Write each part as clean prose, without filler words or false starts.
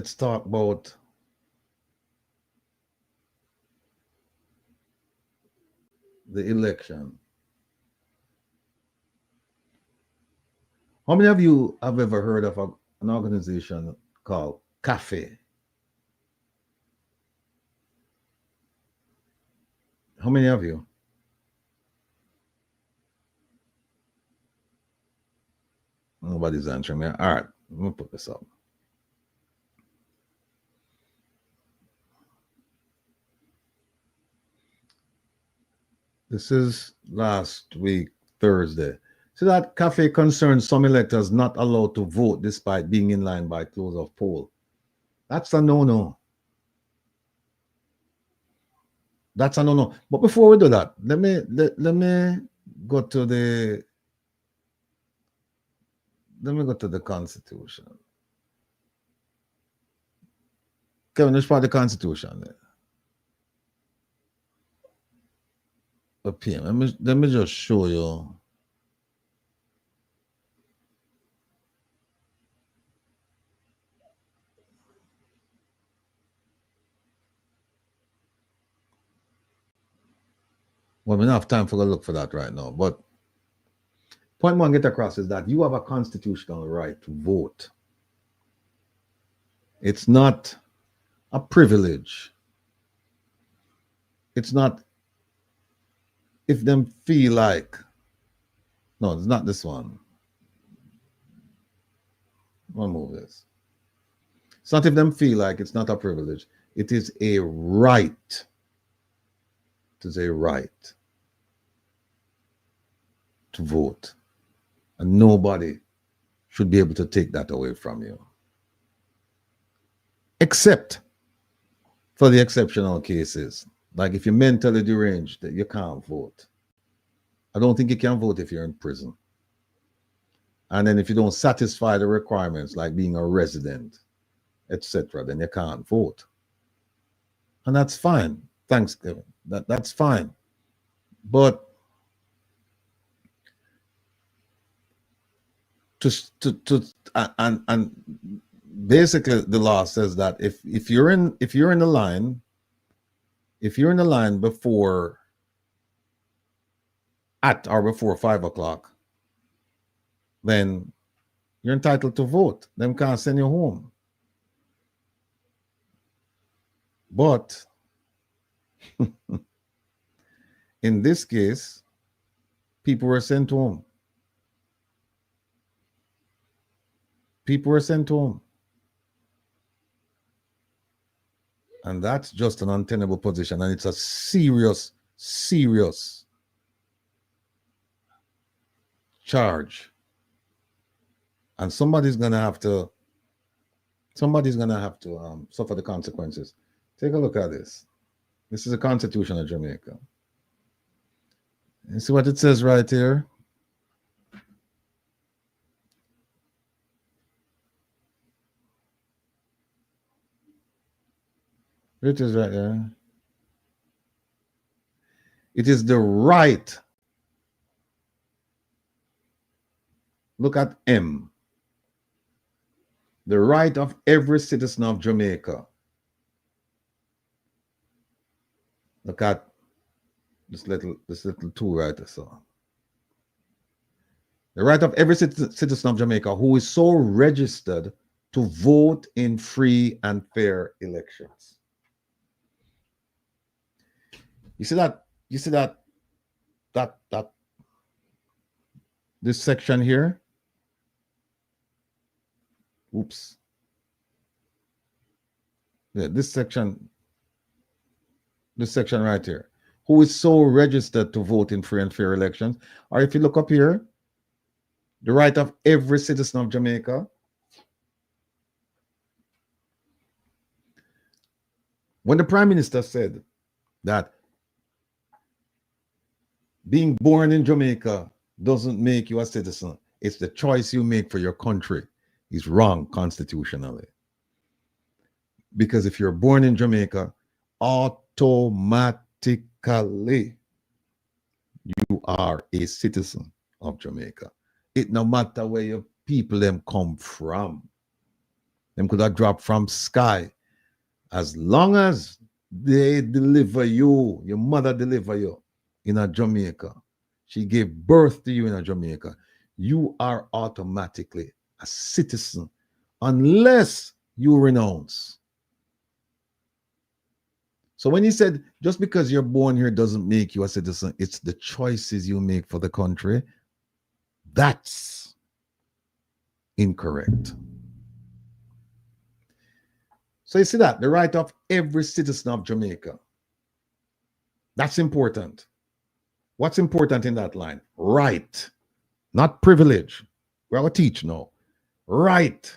Let's talk about the election. How many of you have ever heard of an organization called CAFE? How many of you? Nobody's answering me. All right, I'm going to put this up. This is last week, Thursday. So that CAFE concerns some electors not allowed to vote despite being in line by close of poll. That's a no-no. That's a no-no. But before we do that, let me go to the Constitution. Kevin, which part of the Constitution there? Up here. Let me just show you. Well, we don't have time for to look for that right now. But point one get across is that you have a constitutional right to vote. It's not a privilege. It's not if them feel like. No, it's not this one. I'll move this. It's not if them feel like. It's not a privilege. It is a right. It is a right to vote. And nobody should be able to take that away from you. Except for the exceptional cases. Like if you're mentally deranged, that you can't vote. I don't think you can vote if you're in prison. And then if you don't satisfy the requirements, like being a resident, etc., then you can't vote. And that's fine. Thanks, Kevin. That's fine. But and basically the law says that if you're in the line, if you're in the line before at or before 5 o'clock, then you're entitled to vote. Them can't send you home. But in this case, people were sent home. People were sent home. And that's just an untenable position. And it's a serious, serious charge. And somebody's going to have to suffer the consequences. Take a look at this. This is the Constitution of Jamaica. You see what it says right here? It is right there. It is the right. Look at M. The right of every citizen of Jamaica. Look at this little tool right there. So the right of every citizen of Jamaica who is so registered to vote in free and fair elections. You see that this section here. Oops. Yeah, this section right here. Who is so registered to vote in free and fair elections? Or if you look up here, the right of every citizen of Jamaica. When the Prime Minister said that being born in Jamaica doesn't make you a citizen, it's the choice you make for your country, is wrong constitutionally. Because if you're born in Jamaica, automatically you are a citizen of Jamaica. It no matter where your people them come from. Them could have dropped from sky. As long as they deliver you, your mother deliver you in a Jamaica, she gave birth to you in a Jamaica, you are automatically a citizen unless you renounce. So when he said, just because you're born here doesn't make you a citizen, it's the choices you make for the country, that's incorrect. So you see that, the right of every citizen of Jamaica. That's important. What's important in that line? Right, not privilege. We're going to teach now. Right,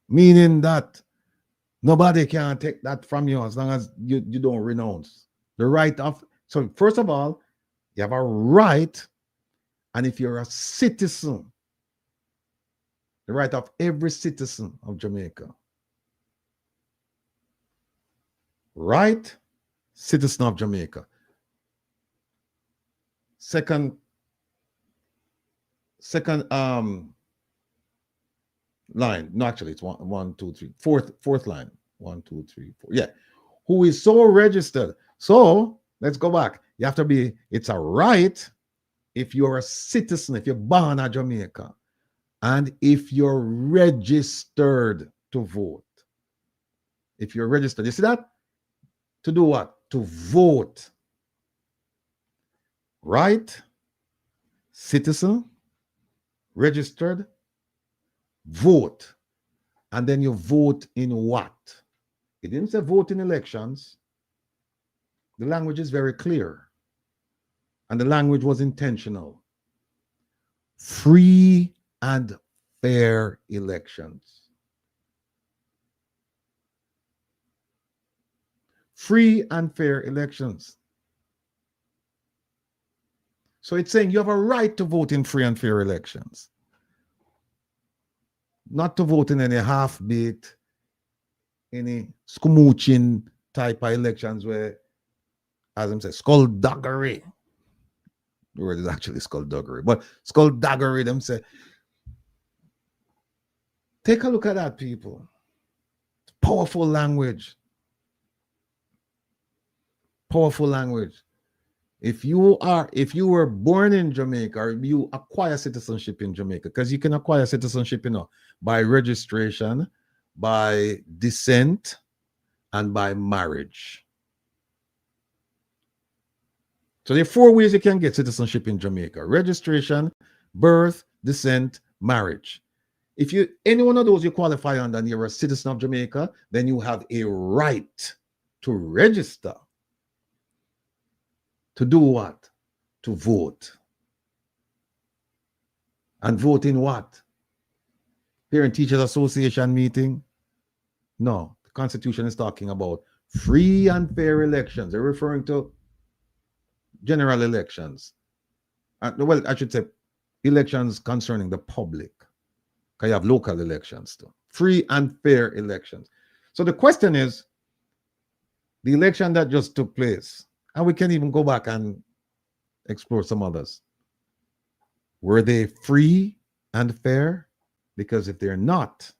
meaning that nobody can take that from you as long as you don't renounce. The right of, so first of all, you have a right, and if you're a citizen, the right of every citizen of Jamaica. Right, citizen of Jamaica. Second line. No, actually, it's one, two, three. Fourth line. 1, 2, 3, 4. Yeah. Who is so registered. So let's go back. You have to be, it's a right if you're a citizen, if you're born in Jamaica, and if you're registered to vote. If you're registered, you see that? To do what? To vote. Right? Citizen, registered, vote. And then you vote in what? It didn't say vote in elections. The language is very clear. And the language was intentional. Free and fair elections. Free and fair elections. So it's saying you have a right to vote in free and fair elections. Not to vote in any half-baked, any skumooching type of elections where, as I'm saying, skullduggery. The word is actually skullduggery, but skullduggery, them say. Take a look at that, people. Powerful language. Powerful language. If you were born in Jamaica, or you acquire citizenship in Jamaica, because you can acquire citizenship, by registration, by descent, and by marriage. So there are 4 ways you can get citizenship in Jamaica: registration, birth, descent, marriage. If any one of those you qualify under and you're a citizen of Jamaica, then you have a right to register. To do what? To vote. And vote in what? Parent Teachers Association meeting? No, the Constitution is talking about free and fair elections. They're referring to general elections. Well, I should say elections concerning the public. Because you have local elections too. Free and fair elections. So the question is, the election that just took place, and we can even go back and explore some others. Were they free and fair? Because if they're not,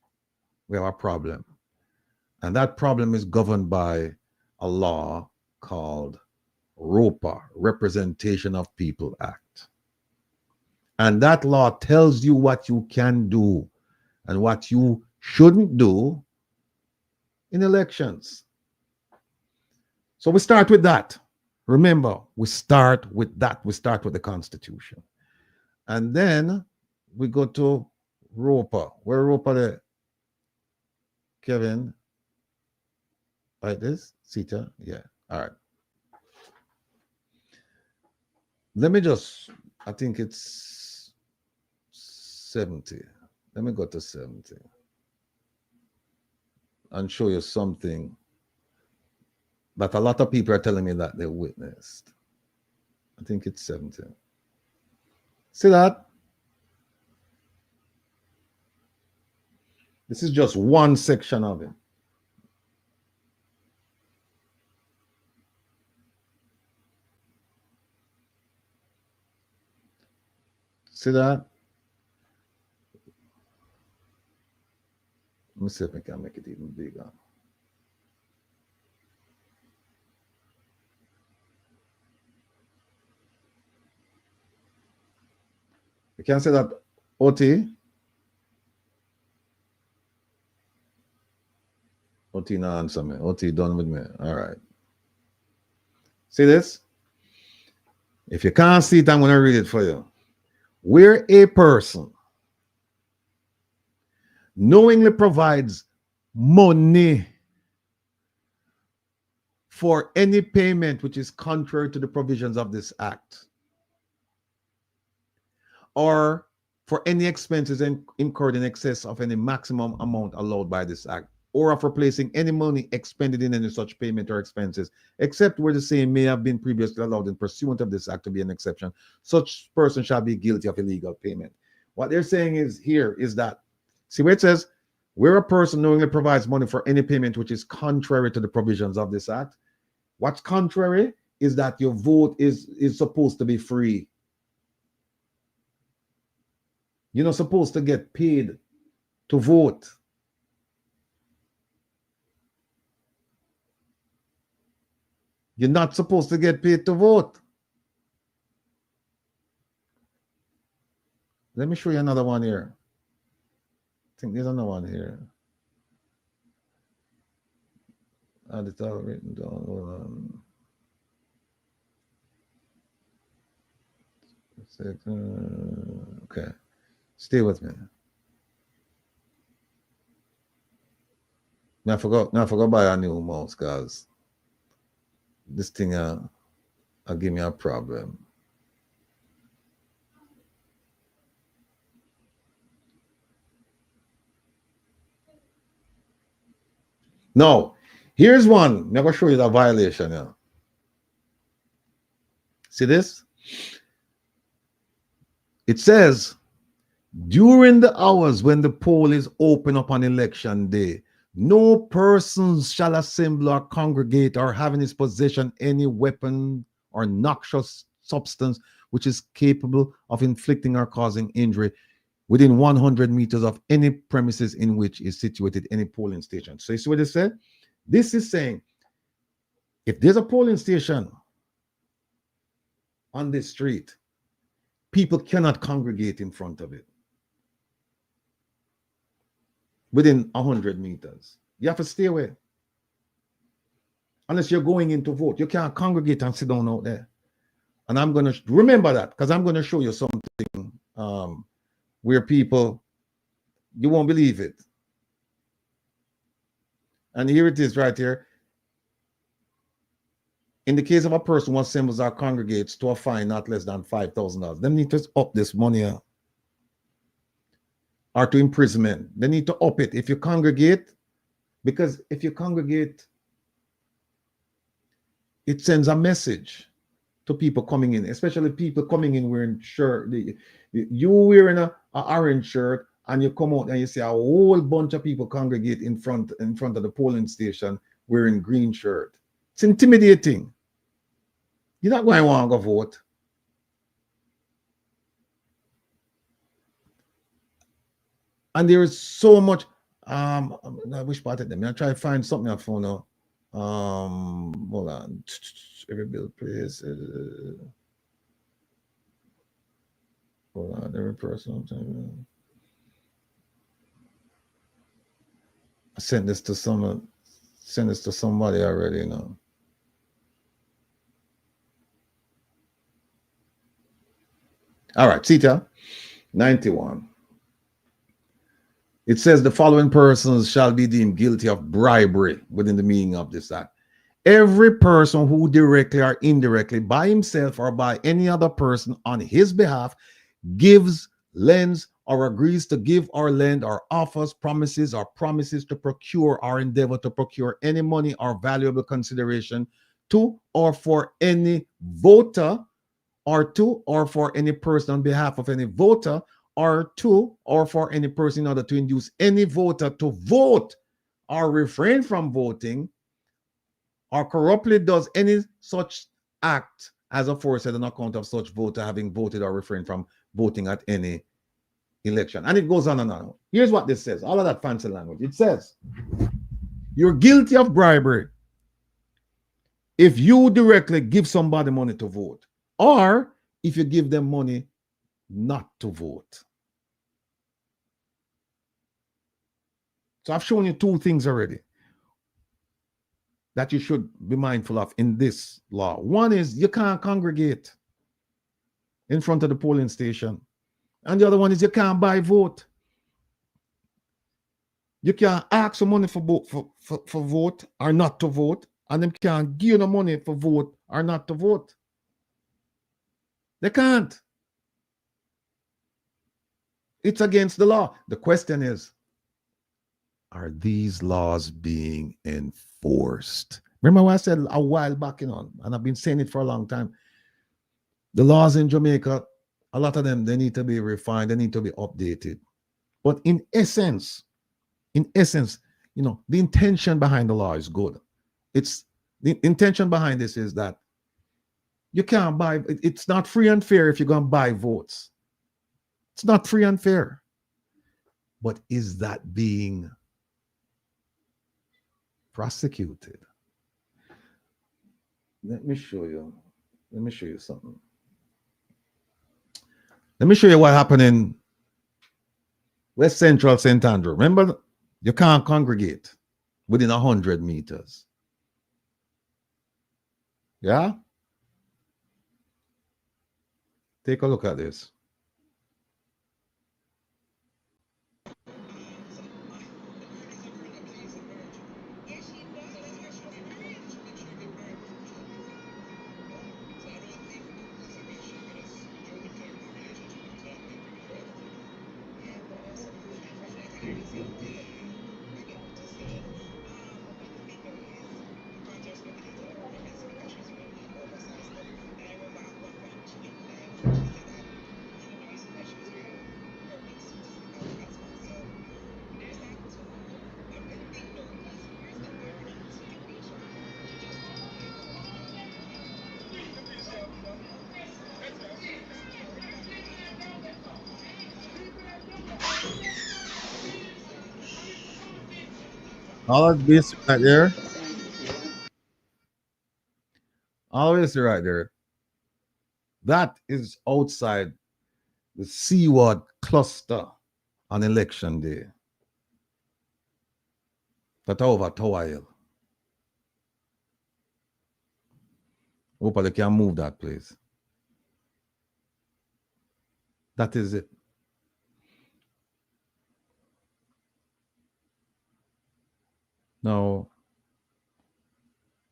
we have a problem. And that problem is governed by a law called ROPA, Representation of People Act. And that law tells you what you can do and what you shouldn't do in elections. So we start with that. Remember, we start with that. We start with the Constitution. And then we go to ROPA. Where ROPA there? Kevin? Like this? Sita? Yeah. All right. Let me just, I think it's 70. Let me go to 70 and show you something that a lot of people are telling me that they witnessed. I think it's 70. See that? This is just one section of it. See that? Let me see if I can make it even bigger. You can say that OT. OT now answer me. OT done with me. All right. See this? If you can't see it, I'm going to read it for you. Where a person knowingly provides money for any payment which is contrary to the provisions of this act, or for any expenses incurred in excess of any maximum amount allowed by this act, or for placing any money expended in any such payment or expenses, except where the same may have been previously allowed in pursuant of this act to be an exception, such person shall be guilty of illegal payment. What they're saying is here is that, see where it says, where a person knowingly provides money for any payment which is contrary to the provisions of this act. What's contrary is that your vote is supposed to be free. You're not supposed to get paid to vote. You're not supposed to get paid to vote. Let me show you another one here. I think there's another one here. I had it all written down. Hold on. Okay. Stay with me. I forgot to buy a new mouse, guys. This thing give me a problem. No, here's one. I'm going to show you the violation now. See this? It says, during the hours when the poll is open upon election day, no persons shall assemble or congregate or have in his possession any weapon or noxious substance which is capable of inflicting or causing injury within 100 meters of any premises in which is situated any polling station. So you see what it said? This is saying, if there's a polling station on this street, people cannot congregate in front of it within 100 meters. You have to stay away. Unless you're going in to vote. You can't congregate and sit down out there. And I'm going to remember that, because I'm going to show you something where people, you won't believe it. And here it is right here. In the case of a person who assembles or congregates to a fine not less than $5,000, they need to up this money or to imprisonment. They need to up it if you congregate, because if you congregate, it sends a message to people coming in, especially people coming in wearing shirt. You wearing a orange shirt and you come out and you see a whole bunch of people congregate in front of the polling station wearing green shirt. It's intimidating. You're not going to want to go vote. And there is so much. I wish part of them. I try to find something I found out. Hold on. Every bill place. Hold on. Every person. I sent this to someone. Send this to somebody already, you know. All right, Sita, 91. It says the following persons shall be deemed guilty of bribery within the meaning of this act. Every person who directly or indirectly by himself or by any other person on his behalf gives, lends, or agrees to give or lend or offers, promises to procure or endeavor to procure any money or valuable consideration to or for any voter, or to or for any person on behalf of any voter, or to or for any person in order to induce any voter to vote or refrain from voting, or corruptly does any such act as aforesaid on account of such voter having voted or refrained from voting at any election. And it goes on and on. Here's what this says. All of that fancy language. It says, you're guilty of bribery if you directly give somebody money to vote, or if you give them money not to vote. So I've shown you two things already that you should be mindful of in this law. One is you can't congregate in front of the polling station. And the other one is you can't buy vote. You can't ask for money for vote or not to vote, and them can't give you the money for vote or not to vote. They can't. It's against the law. The question is, are these laws being enforced? Remember what I said a while back, and I've been saying it for a long time. The laws in Jamaica, a lot of them, they need to be refined, they need to be updated. But in essence, the intention behind the law is good. It's the intention behind this is that you can't buy, it's not free and fair if you're going to buy votes. It's not free and fair. But is that being prosecuted? Let me show you something. Let me show you what happened in West Central St. Andrew. Remember, you can't congregate within 100 meters. Yeah? Take a look at this. All of this right there. All of this right there. That is outside the Seaward cluster on election day. That's over Towile. Hope they can move that place. That is it. Now,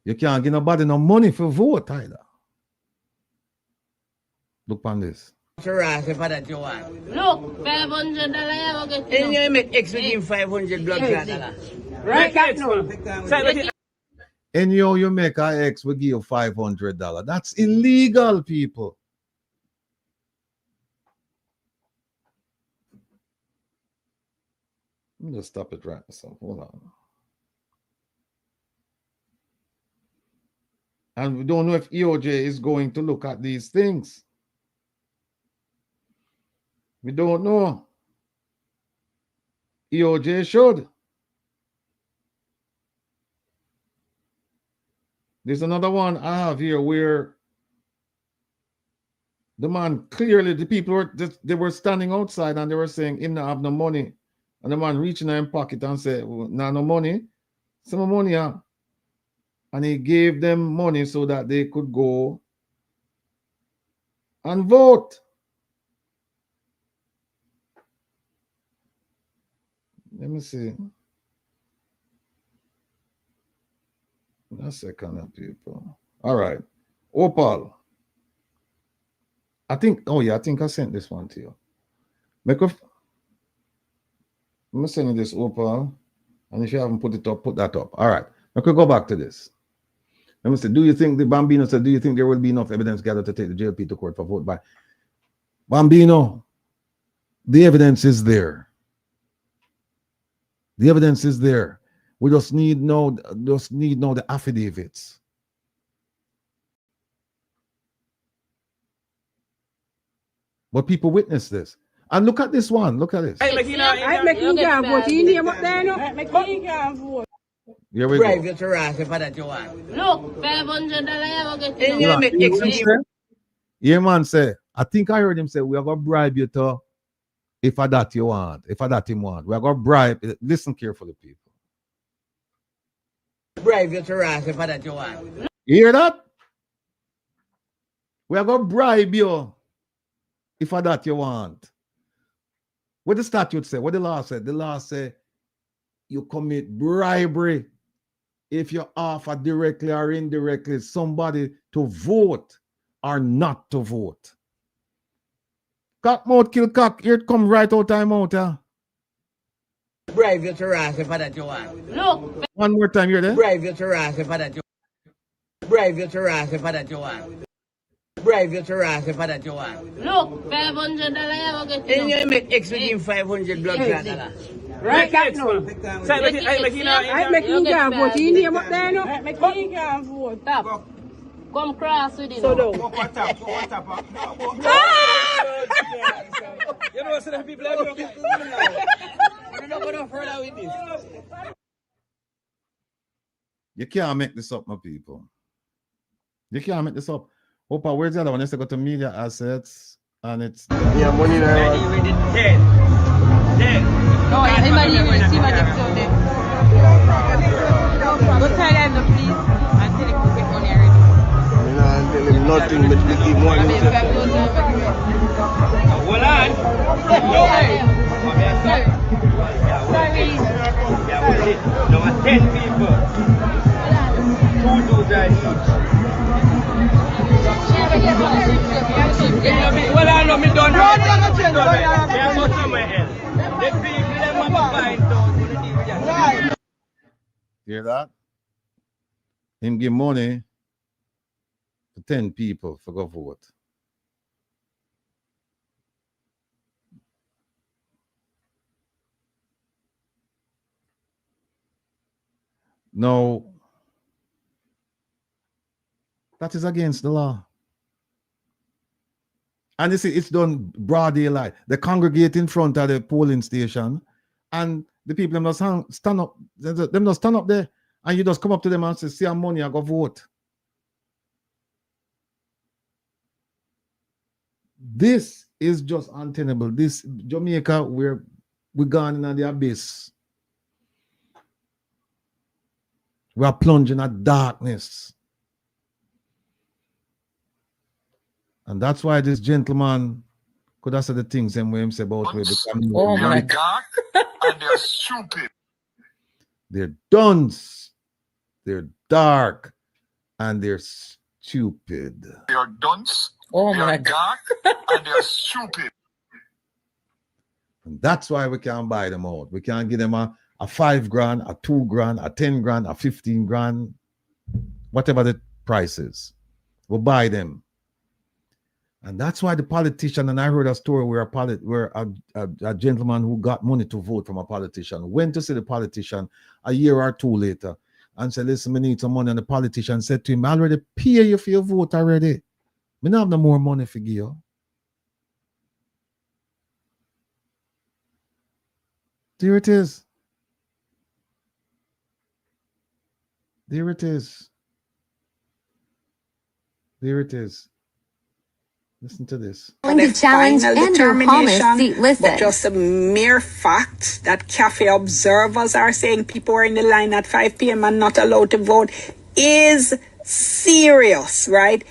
you can't give nobody no money for vote either. Look on this. For us, if that you want. Look, $500 And you make X with him 500 blood dollars. Right now. And you make our ex will give you $500. That's illegal, people. Let me just stop it right now. Hold on. And we don't know if EOJ is going to look at these things. We don't know. EOJ should. There's another one I have here where the man clearly, the people they were standing outside and they were saying him not have no money. And the man reaching in his pocket and said, well, nah, no money. Some money, yeah. And he gave them money so that they could go and vote. Let me see. That's a kind of people. All right. Opal. I think I sent this one to you. I'm going to send you this, Opal. And if you haven't put it up, put that up. All right. I could go back to this. Let me say, do you think the Bambino said, do you think there will be enough evidence gathered to take the JLP to court for vote by? Bambino, the evidence is there. The evidence is there. We just need now the affidavits. But people witness this. And look at this one. Look at this. I make you can't vote. You name up there, no? Make you can't vote. Here we Bribe go. you to ras if that you want. Look, $500 I will get. And you make executive. Yeah, man say, I think I heard him say, we are going to bribe you to, if I that you want, if I that him want. We are going to bribe, listen carefully, people. Bribe you to ras if that you want. You hear that? We are going to bribe you, if I that you want. What the statute say? What the law said? The law say, you commit bribery if you offer directly or indirectly somebody to vote or not to vote. Cock mouth kill cock. Here it come right out time out. Bribe you to ras if that you want. Look, One more time, you're there? Bribe you to ras if that you want. Bribe you to ras if that you want. Bribe you to ras if that you want. look, $500 I will get. And you make executive 500 blood dollars. Right, that no. I make you can't vote. You name up there, no? Make you can't vote. Stop. Come cross with it. So do. You know what the people are doing? We're not going further with this. You can't make this up, my people. You can't make this up. Opa, where's the other one? Let's go to media assets and it's. Yeah, money there. No, anybody will see what they're doing. Go tell them the please and tell them to get money already. I tell him nothing, but we keep money. Hold on. There were 10 people. 2 dudes are each. Well, I know me done. They're going somewhere else. The people them have to find out. Hear that? Him give money to 10 people for go vote. No, that is against the law. And you see, it's done broad daylight. They congregate in front of the polling station, and the people them just stand up. Them just stand up there, and you just come up to them and say, "See, I'm money, I go vote." This is just untenable. This Jamaica, we're gone in the abyss. We are plunging at darkness. And that's why this gentleman could have said the things and when him say about we become. Oh my God. And they're stupid. They're dunce, they're dark, and they're stupid. They are dunce. Oh they my are dark. And they're stupid. And that's why we can't buy them out. We can't give them a $5,000, a $2,000, a $10,000, a $15,000, whatever the price is. We'll buy them. And that's why the politician, and I heard a story where a gentleman who got money to vote from a politician went to see the politician a year or two later and said, "Listen, I need some money." And the politician said to him, "I already pay you for your vote already. I don't have no more money for you." There it is. There it is. There it is. Listen to this. To challenge Andrew Holness seat listed. But just a mere fact that cafe observers are saying people are in the line at 5 p.m. and not allowed to vote is serious, right?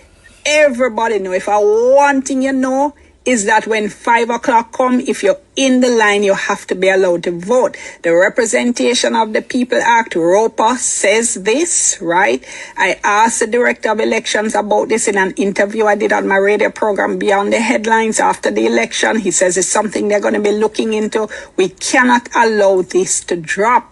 Everybody know. If one thing you know is that when 5 o'clock come, if you're in the line, you have to be allowed to vote. The Representation of the People Act, ROPA, says this, right? I asked the Director of Elections about this in an interview I did on my radio program, Beyond the Headlines, after the election. He says it's something they're going to be looking into. We cannot allow this to drop.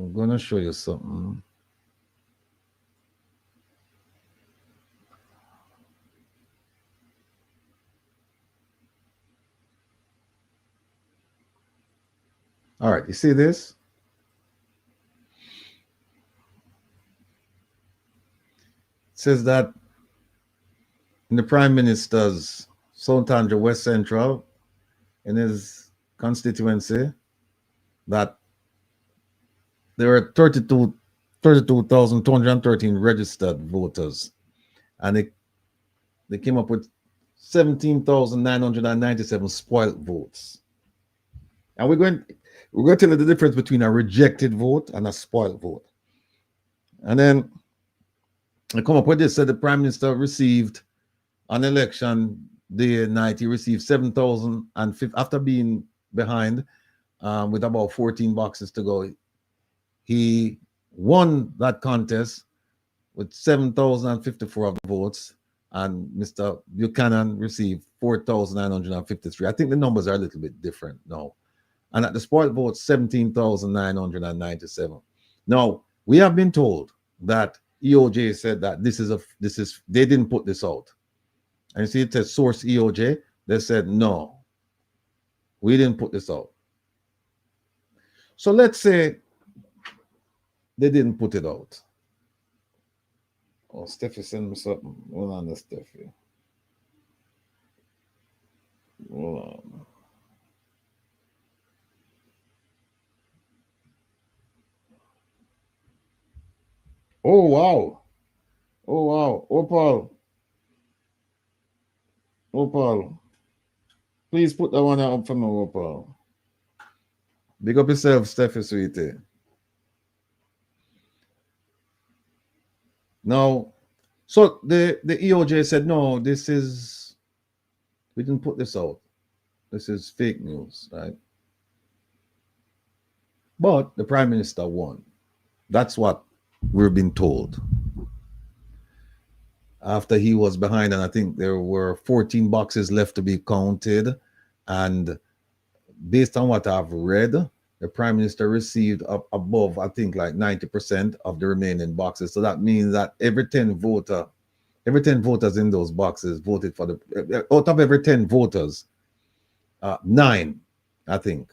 I'm gonna show you something. All right, you see this? It says that in the Prime Minister's South Tanja West Central, in his constituency, that there are 32,213 registered voters, and they came up with 17,997 spoiled votes. And we're going to tell you the difference between a rejected vote and a spoiled vote. And then I come up with this, said the Prime Minister received on election day and night, he received 7,050 after being behind with about 14 boxes to go. He won that contest with 7,054 of the votes, and Mr. Buchanan received 4,953. I think the numbers are a little bit different now. And at the spoiled votes, 17,997. Now, we have been told that EOJ said that they didn't put this out. And you see it says source EOJ. They said, no, we didn't put this out. So let's say they didn't put it out. Oh, Steffi sent me something. Hold on, Steffi. Hold on. Oh, wow. Oh, wow. Opal. Please put that one up for me, Opal. Big up yourself, Steffi, sweetie. Now, so the EOJ said, no, we didn't put this out. This is fake news, right? But the Prime Minister won. That's what we're being told. After he was behind, and I think there were 14 boxes left to be counted. And based on what I've read, the Prime Minister received up above, I think, like 90% of the remaining boxes. So that means that every 10 voters in those boxes voted for out of every 10 voters, 9, I think,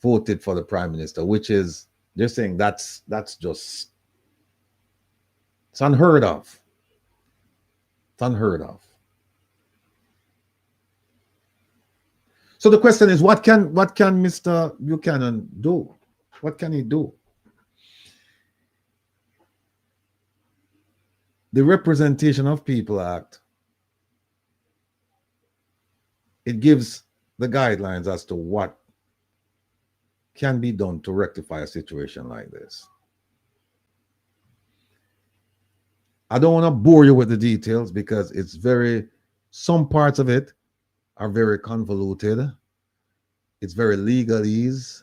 voted for the Prime Minister, which is, they're saying that's just, it's unheard of. It's unheard of. So the question is, what can Mr. Buchanan do? What can he do? The Representation of People Act, it gives the guidelines as to what can be done to rectify a situation like this. I don't want to bore you with the details because it's some parts of it are very convoluted. It's very legalese,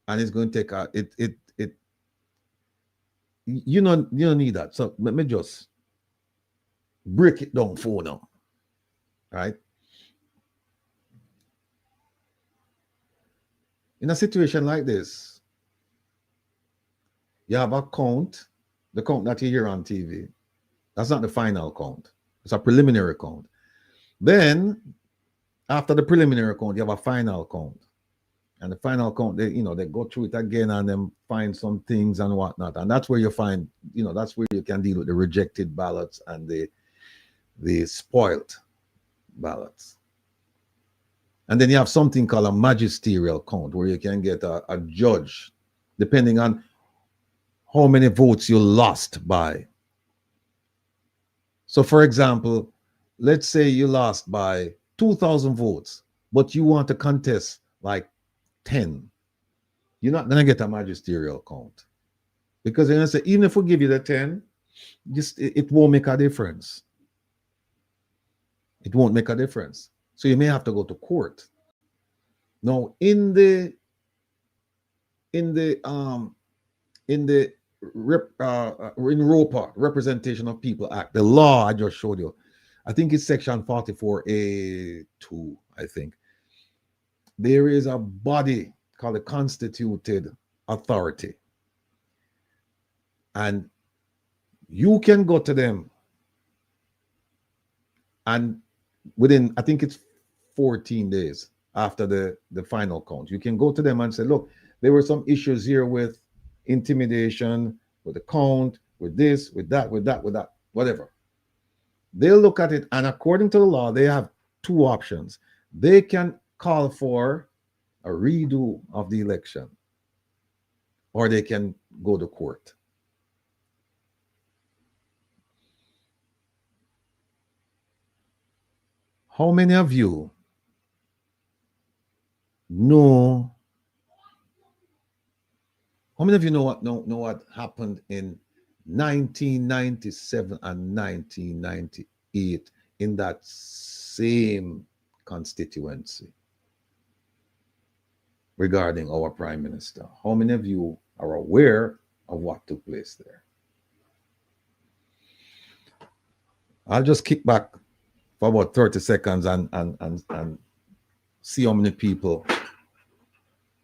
and it's going to take you don't need that. So let me just break it down for now, right? In a situation like this, you have a count, the count that you hear on TV. That's not the final count. It's a preliminary count. Then, after the preliminary count, you have a final count. And the final count, they go through it again and then find some things and whatnot. And that's where you find, that's where you can deal with the rejected ballots and the spoiled ballots. And then you have something called a magisterial count, where you can get a judge, depending on how many votes you lost by. So, for example, let's say you lost by 2,000 votes, but you want to contest like 10. You're not going to get a magisterial count. Because they're going to say, even if we give you the 10, it won't make a difference. It won't make a difference. So you may have to go to court. Now, in ROPA, Representation of People Act, the law I just showed you, I think it's section 44A2, I think. There is a body called the Constituted Authority. And you can go to them and within, I think it's 14 days after the final count, you can go to them and say, look, there were some issues here with intimidation, with the count, with this, with that, whatever. They'll look at it, and according to the law, they have two options. They can call for a redo of the election, or they can go to court. How many of you know? How many of you know what happened in 1997 and 1998 in that same constituency regarding our prime minister? How many of you are aware of what took place there? I'll just kick back for about 30 seconds and see how many people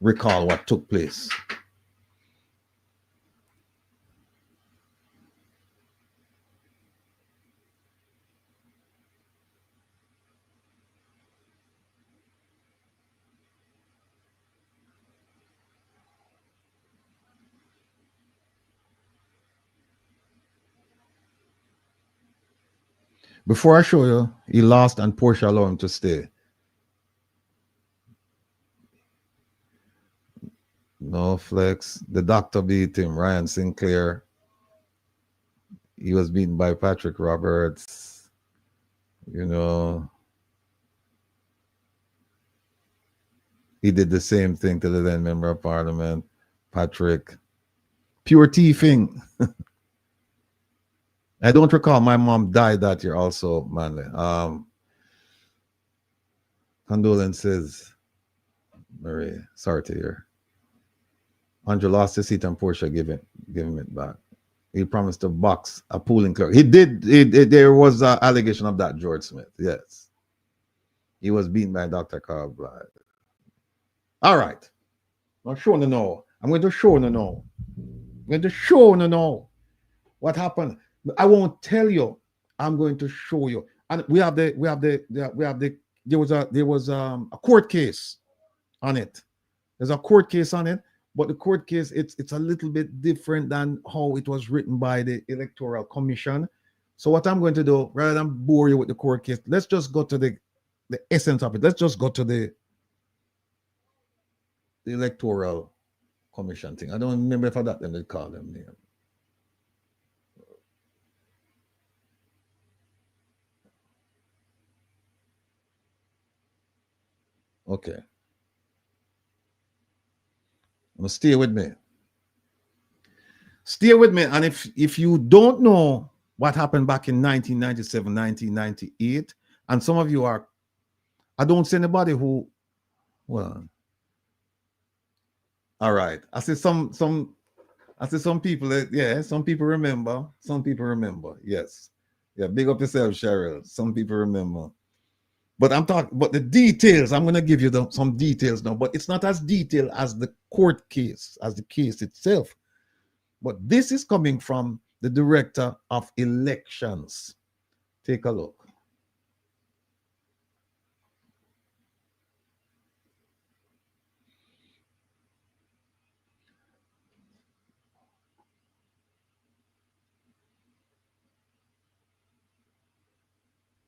recall what took place. Before I show you, he lost and Portia allowed him to stay. No flex. The doctor beat him. Ryan Sinclair. He was beaten by Patrick Roberts. You know. He did the same thing to the then member of parliament, Patrick. Pure thieving. I don't recall. My mom died that year also, Manley. Condolences, Marie. Sorry to hear. Andrew lost his seat and Portia gave him it back. He promised to box a polling clerk. He did. There was an allegation of that, George Smith. Yes. He was beaten by Dr. Carl Blythe. All right. I'm showing you now. I'm going to show you now. I'm going to show you now what happened. I won't tell you. I'm going to show you. And there was a court case on it. There's a court case on it, but the court case it's a little bit different than how it was written by the Electoral Commission. So what I'm going to do, rather than bore you with the court case, let's just go to the essence of it. Let's just go to the Electoral Commission thing. I don't remember if I got them to call them name. Okay. Now stay with me. Stay with me. And if you don't know what happened back in 1997, 1998, and some of you are, I don't see anybody who, well, all right. I see some people that, yeah, some people remember. Some people remember. Yes. Yeah, big up yourself, Cheryl. Some people remember. But I'm talking, but the details, I'm going to give you some details now, but it's not as detailed as the court case, as the case itself. But this is coming from the Director of Elections. Take a look.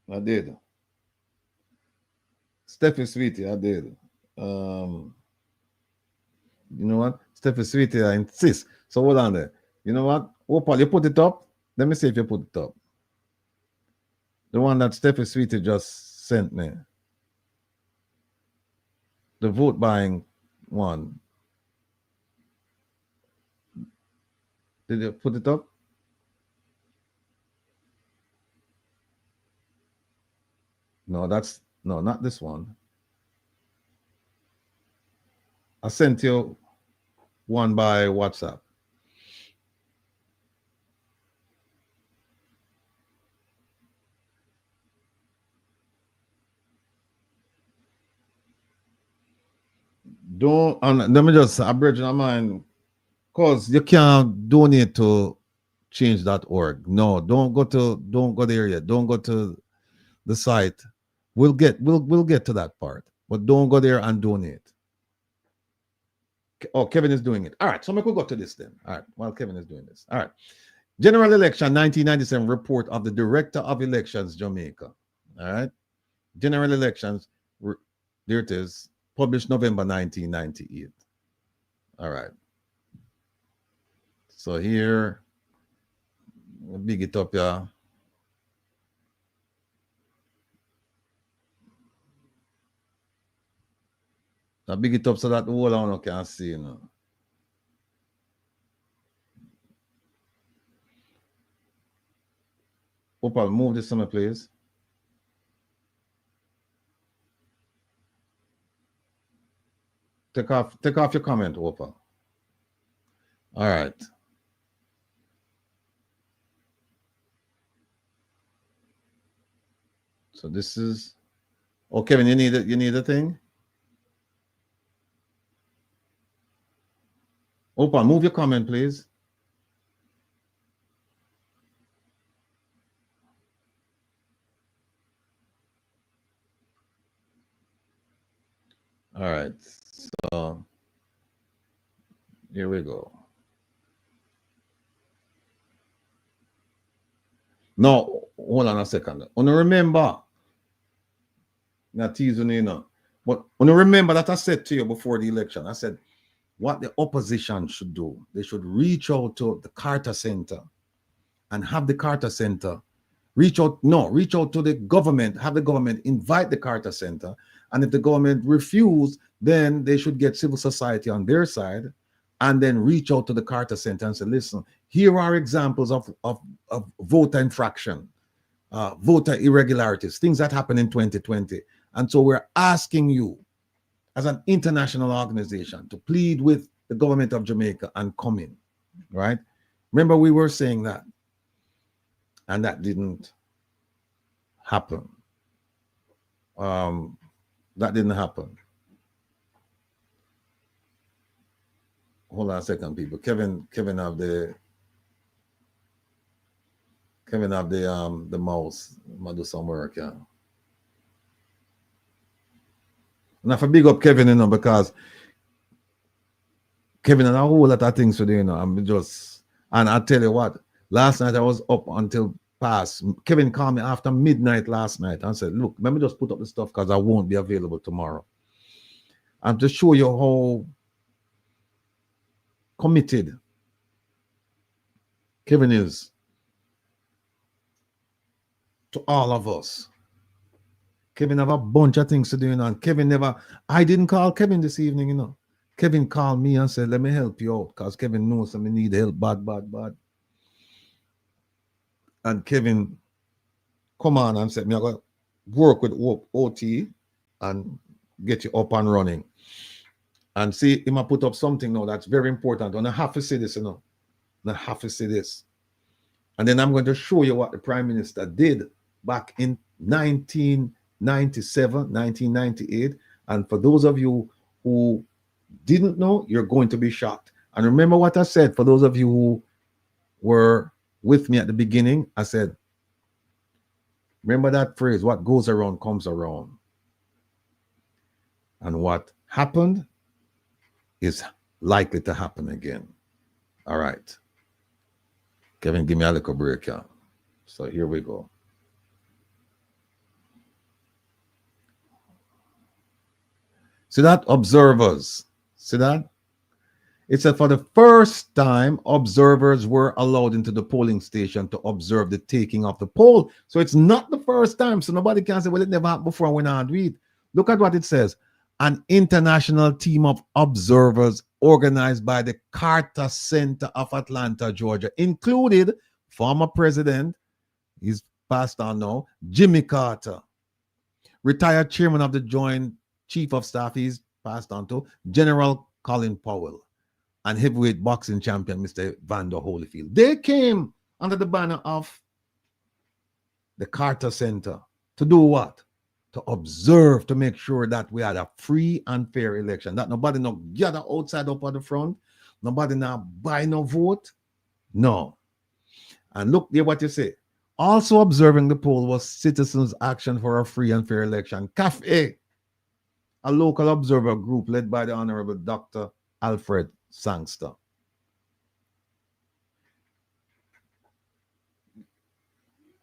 I did. Steffi Sweetie, I did. You know what? Steffi Sweetie, I insist. So hold on there. You know what? Opal, you put it up? Let me see if you put it up. The one that Steffi Sweetie just sent me. The vote buying one. Did you put it up? No, not this one. I sent you one by WhatsApp. Don't, and let me just abridge my mind, because you can't donate to change.org. No, don't go there yet. Don't go to the site. We'll get to that part. But don't go there and donate. Oh, Kevin is doing it. All right, so we could go to this then. All right, while Kevin is doing this. All right. General election 1997 report of the Director of Elections, Jamaica. All right. General elections, there it is, published November 1998. All right. So here, we'll big it up, yeah. Now big it up so that the whole one can see, you know. Opal, move this somewhere, please. Take off your comment, Opal. All right. So this is, oh, Kevin, you need a thing? Opal, move your comment, please. All right, so here we go. Now, hold on a second. Remember, not teasing you know, but remember that I said to you before the election, I said what the opposition should do, they should reach out to the Carter Center and have the Carter Center reach out to the government, have the government invite the Carter Center. And if the government refuse, then they should get civil society on their side and then reach out to the Carter Center and say, listen, here are examples of voter infraction, voter irregularities, things that happened in 2020. And so we're asking you as an international organization to plead with the government of Jamaica and come in, right? Remember, we were saying that, and that didn't happen. That didn't happen. Hold on a second, people. Kevin have the mouse. I'm gonna do some work, yeah. And I big up Kevin, you know, because Kevin and a whole lot of things to do, you know. And I tell you what, last night I was up until past. Kevin called me after midnight last night and said, look, let me just put up the stuff because I won't be available tomorrow. And to show you how committed Kevin is to all of us. Kevin have a bunch of things to do, you know, and Kevin I didn't call Kevin this evening, you know. Kevin called me and said, let me help you out because Kevin knows I need help bad. And Kevin come on and said, I'm going to work with OT and get you up and running. And see, he might put up something now that's very important. And I have to say this, you know. I have to say this. And then I'm going to show you what the Prime Minister did back in 1997, 1998. And for those of you who didn't know, you're going to be shocked. And remember what I said, for those of you who were with me at the beginning, I said, remember that phrase, what goes around comes around. And what happened is likely to happen again. All right. Kevin, give me a little break here. So here we go. See that? Observers. See that? It said for the first time, observers were allowed into the polling station to observe the taking of the poll. So it's not the first time. So nobody can say, well, it never happened before and we're not doing it. Look at what it says. An international team of observers organized by the Carter Center of Atlanta, Georgia, included former president, he's passed on now, Jimmy Carter, retired chairman of the Joint Chief of Staff, he's passed on to, General Colin Powell, and heavyweight boxing champion, Mr. Vander Holyfield. They came under the banner of the Carter Center to do what? To observe, to make sure that we had a free and fair election, that nobody no gather outside up at the front, nobody now buy no vote. No. And look there what you say. Also observing the poll was Citizens Action for a Free and Fair Election, CAFE, a local observer group led by the Honorable Dr. Alfred Sangster.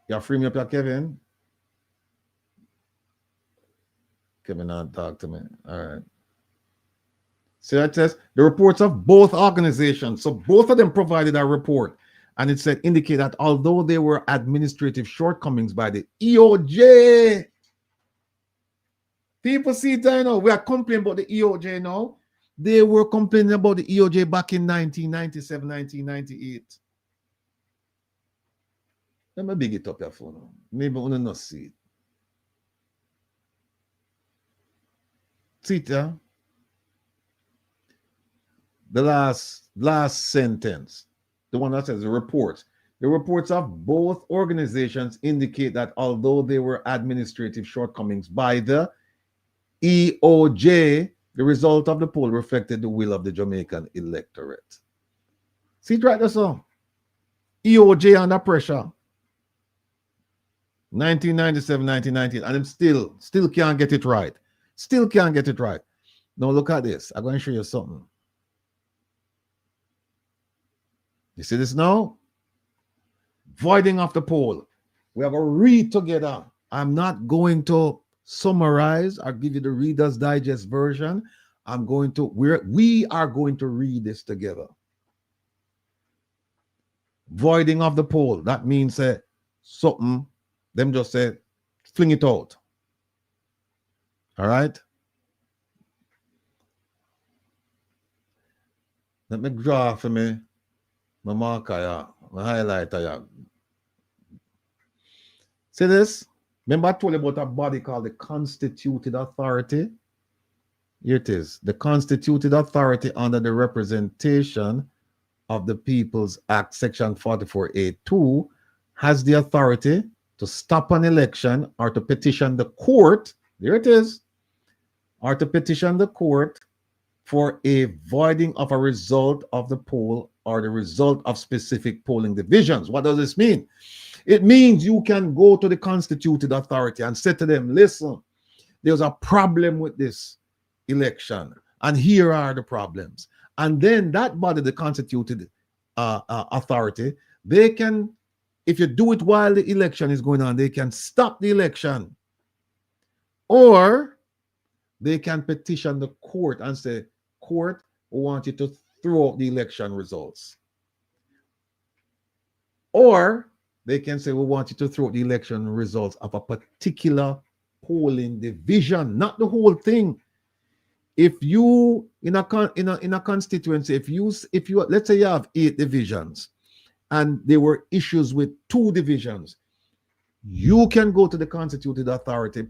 You free me up here, Kevin? Kevin, not talk to me. All right. See that says the reports of both organizations. So both of them provided a report. And it said indicate that although there were administrative shortcomings by the EOJ, people see it now. We are complaining about the EOJ now. They were complaining about the EOJ back in 1997, 1998. Let me big it up your phone. Maybe we not see it. See it, yeah? The last sentence, the one that says the reports. The reports of both organizations indicate that although there were administrative shortcomings by the EOJ, the result of the poll reflected the will of the Jamaican electorate. See it right there, so EOJ under pressure. 1997, 1998, and them still can't get it right. Still can't get it right. Now look at this. I'm going to show you something. You see this now? Voiding of the poll. We are going to read together. I'm not going to summarize or give you the Reader's Digest version. We are going to read this together. Voiding of the poll. That means something, them just say, fling it out. All right? Let me draw for me my marker, my highlighter. See this? Remember I told you about a body called the Constituted Authority? Here it is. The Constituted Authority under the Representation of the People's Act, Section 44A2, has the authority to stop an election or to petition the court, there it is, or to petition the court for a voiding of a result of the poll or the result of specific polling divisions. What does this mean? It means you can go to the Constituted Authority and say to them, listen, there's a problem with this election, and here are the problems. And then that body, the Constituted Authority, they can, if you do it while the election is going on, they can stop the election. Or they can petition the court and say, court, we want you to throw out the election results. Or they can say, we want you to throw out the election results of a particular polling division, not the whole thing. If you in a constituency, if you let's say you have 8 divisions and there were issues with 2 divisions, you can go to the Constituted Authority,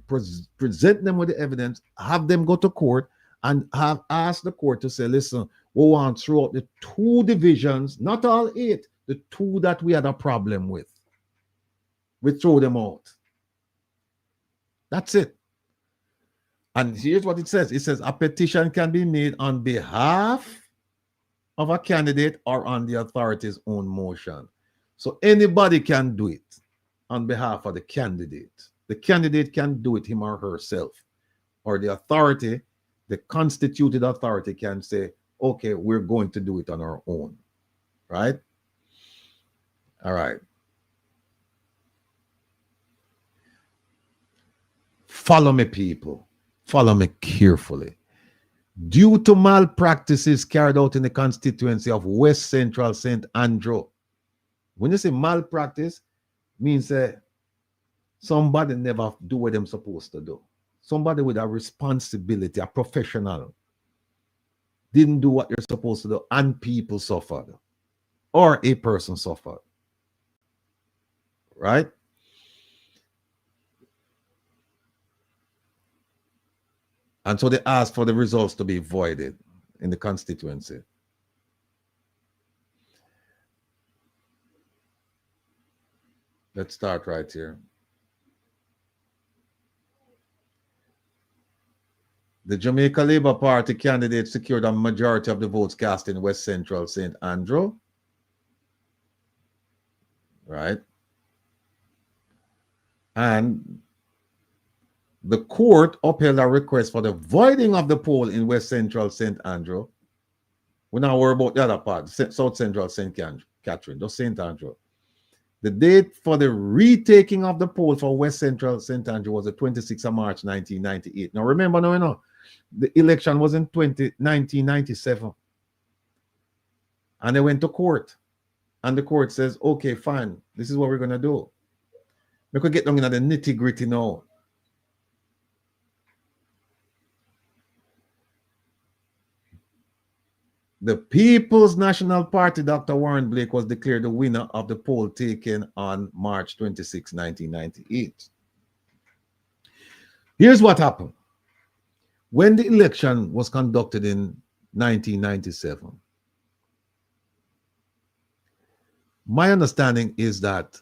present them with the evidence, have them go to court, and have asked the court to say, listen, we want to throw out the 2 divisions, not all 8, the 2 that we had a problem with. We throw them out. That's it. And here's what it says. It says a petition can be made on behalf of a candidate or on the authority's own motion. So anybody can do it on behalf of the candidate. The candidate can do it him or herself. Or the authority, the Constituted Authority can say, okay, we're going to do it on our own. Right? All right. Follow me, people. Follow me carefully. Due to malpractices carried out in the constituency of West Central St Andrew. When you say malpractice, means somebody never do what they're supposed to do. Somebody with a responsibility, a professional, didn't do what they're supposed to do, and people suffered, or a person suffered. Right? And so they asked for the results to be voided in the constituency. Let's start right here. The Jamaica Labour Party candidate secured a majority of the votes cast in West Central St Andrew. right? And the court upheld a request for the voiding of the poll in West Central St. Andrew. We're not worried about the other part, South Central St. Catherine, just St. Andrew. The date for the retaking of the poll for West Central St. Andrew was the 26th of March, 1998. Now remember, the election was in 1997. And they went to court. And the court says, okay, fine, this is what we're going to do. We could get down into the nitty-gritty now. The People's National Party, Dr. Warren Blake, was declared the winner of the poll taken on March 26, 1998. Here's what happened. When the election was conducted in 1997, my understanding is that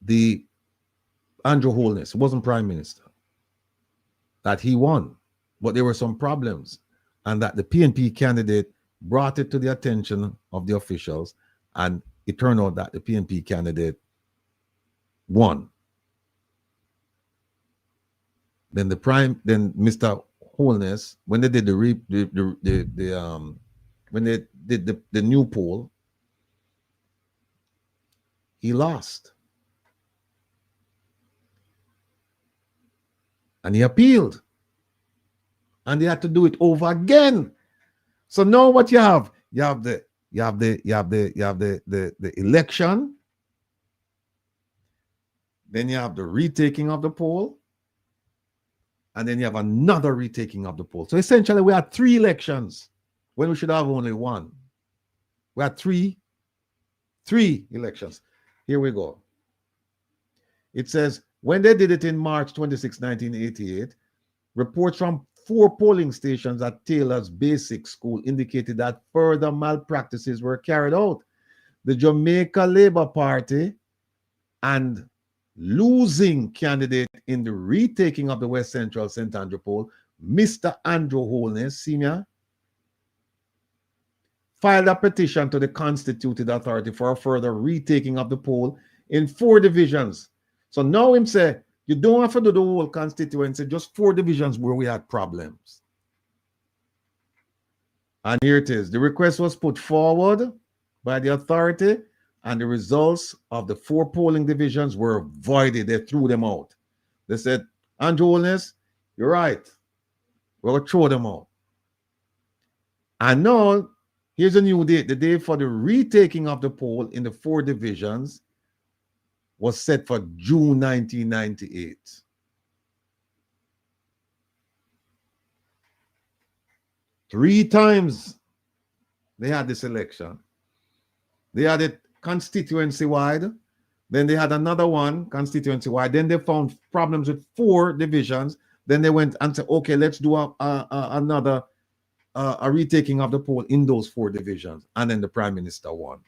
the Andrew Holness wasn't prime minister, that he won, but there were some problems, and that the PNP candidate brought it to the attention of the officials, and it turned out that the PNP candidate won. Then Mr. Holness, when they did the new poll, he lost. And he appealed. And they had to do it over again. So now what you have the election, then you have the retaking of the poll, and then you have another retaking of the poll. So essentially we had 3 elections when we should have only 1. We had three elections. Here we go. It says, when they did it in March 26, 1988, reports from 4 polling stations at Taylor's Basic School indicated that further malpractices were carried out. The Jamaica Labour Party and losing candidate in the retaking of the West Central St. Andrew poll, Mr. Andrew Holness, Sr., filed a petition to the constituted authority for a further retaking of the poll in 4 divisions. So now him say, you don't have to do the whole constituency, just 4 divisions where we had problems. And here it is. The request was put forward by the authority, and the results of the 4 polling divisions were voided. They threw them out. They said, Andrew Holness, you're right. We're going to throw them out. And now, here's a new date. The date for the retaking of the poll in the 4 divisions was set for June 1998. Three times they had this election. They had it constituency-wide. Then they had another one constituency-wide. Then they found problems with 4 divisions. Then they went and said, okay, let's do another retaking of the poll in those 4 divisions. And then the prime minister won.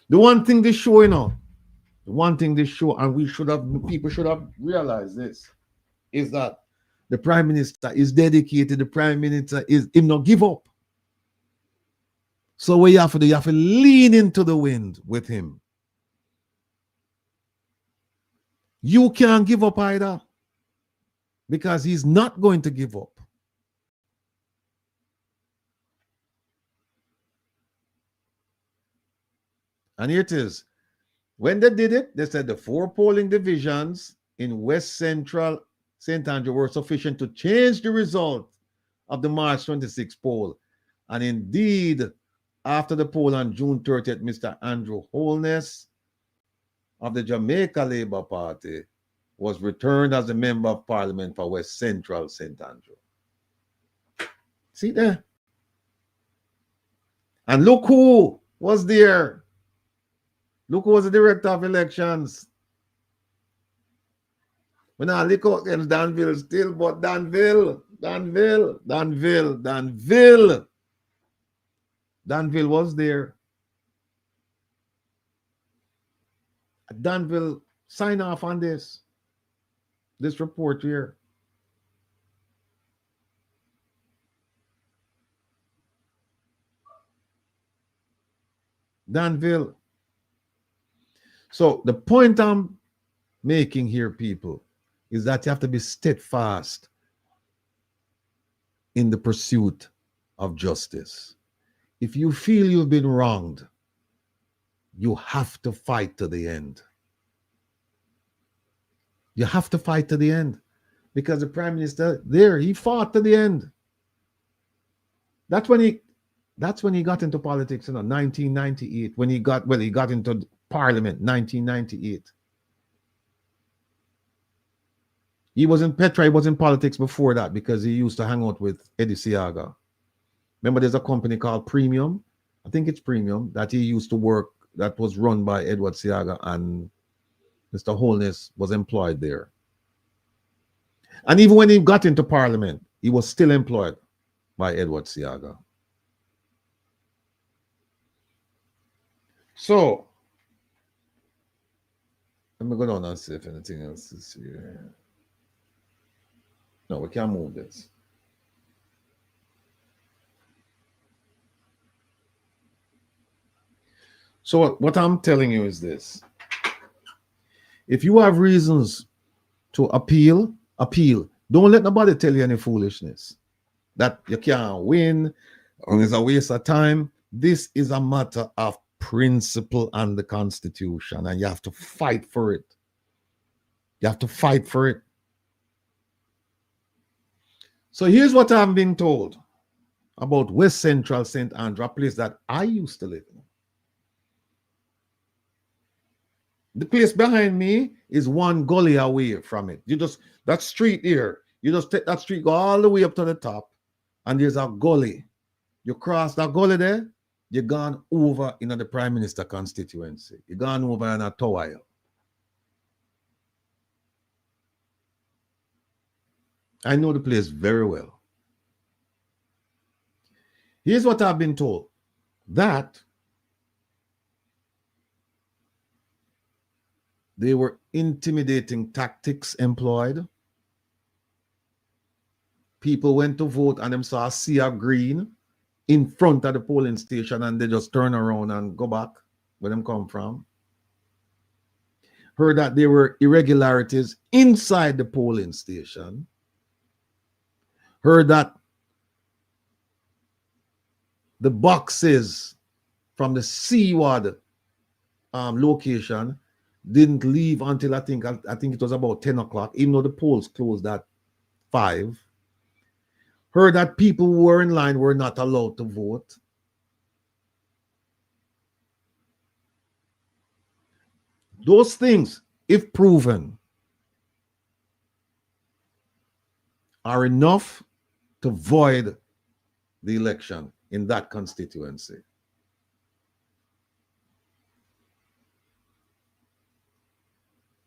The one thing they show, and people should have realized this, is that the prime minister is dedicated. The prime minister is him not give up. So what you have to do, you have to lean into the wind with him. You can't give up either, because he's not going to give up. And here it is. When they did it, they said the 4 polling divisions in West Central St. Andrew were sufficient to change the result of the March 26 poll. And indeed, after the poll on June 30th, Mr. Andrew Holness of the Jamaica Labour Party was returned as a member of Parliament for West Central St. Andrew. See there? And look who was there. Look who was the director of elections. When I look out against Danville still, but Danville was there. Danville sign off on this report here. Danville. So the point I'm making here, people, is that you have to be steadfast in the pursuit of justice. If you feel you've been wronged, you have to fight to the end. You have to fight to the end, because the prime minister there, he fought to the end. That's when he got into politics, 1998. When he got into parliament, 1998. He was in Petra, he was in politics before that, because he used to hang out with Eddie Siaga. Remember, there's a company called Premium, I think it's Premium, that he used to work, that was run by Edward Siaga, and Mr. Holness was employed there. And even when he got into parliament, he was still employed by Edward Siaga. So, let me go down and see if anything else is here. No, we can't move this. So what I'm telling you is this. If you have reasons to appeal. Don't let nobody tell you any foolishness, that you can't win, and it's a waste of time. This is a matter of principle and the Constitution, and you have to fight for it. You have to fight for it. So here's what I'm being told about West Central St. Andrew, a place that I used to live in. The place behind me is one gully away from it. You just, that street here, you just take that street, go all the way up to the top, and there's a gully. You cross that gully there, you're gone over in the Prime Minister constituency. You're gone over in a Tower. I know the place very well. Here's what I've been told. That they were intimidating tactics employed. People went to vote and them saw a sea of green in front of the polling station, and they just turn around and go back where them come from. Heard that there were irregularities inside the polling station. Heard that the boxes from the Seaward location didn't leave until I think it was about 10 o'clock, even though the polls closed at 5. Heard that people who were in line were not allowed to vote. Those things, if proven, are enough to void the election in that constituency.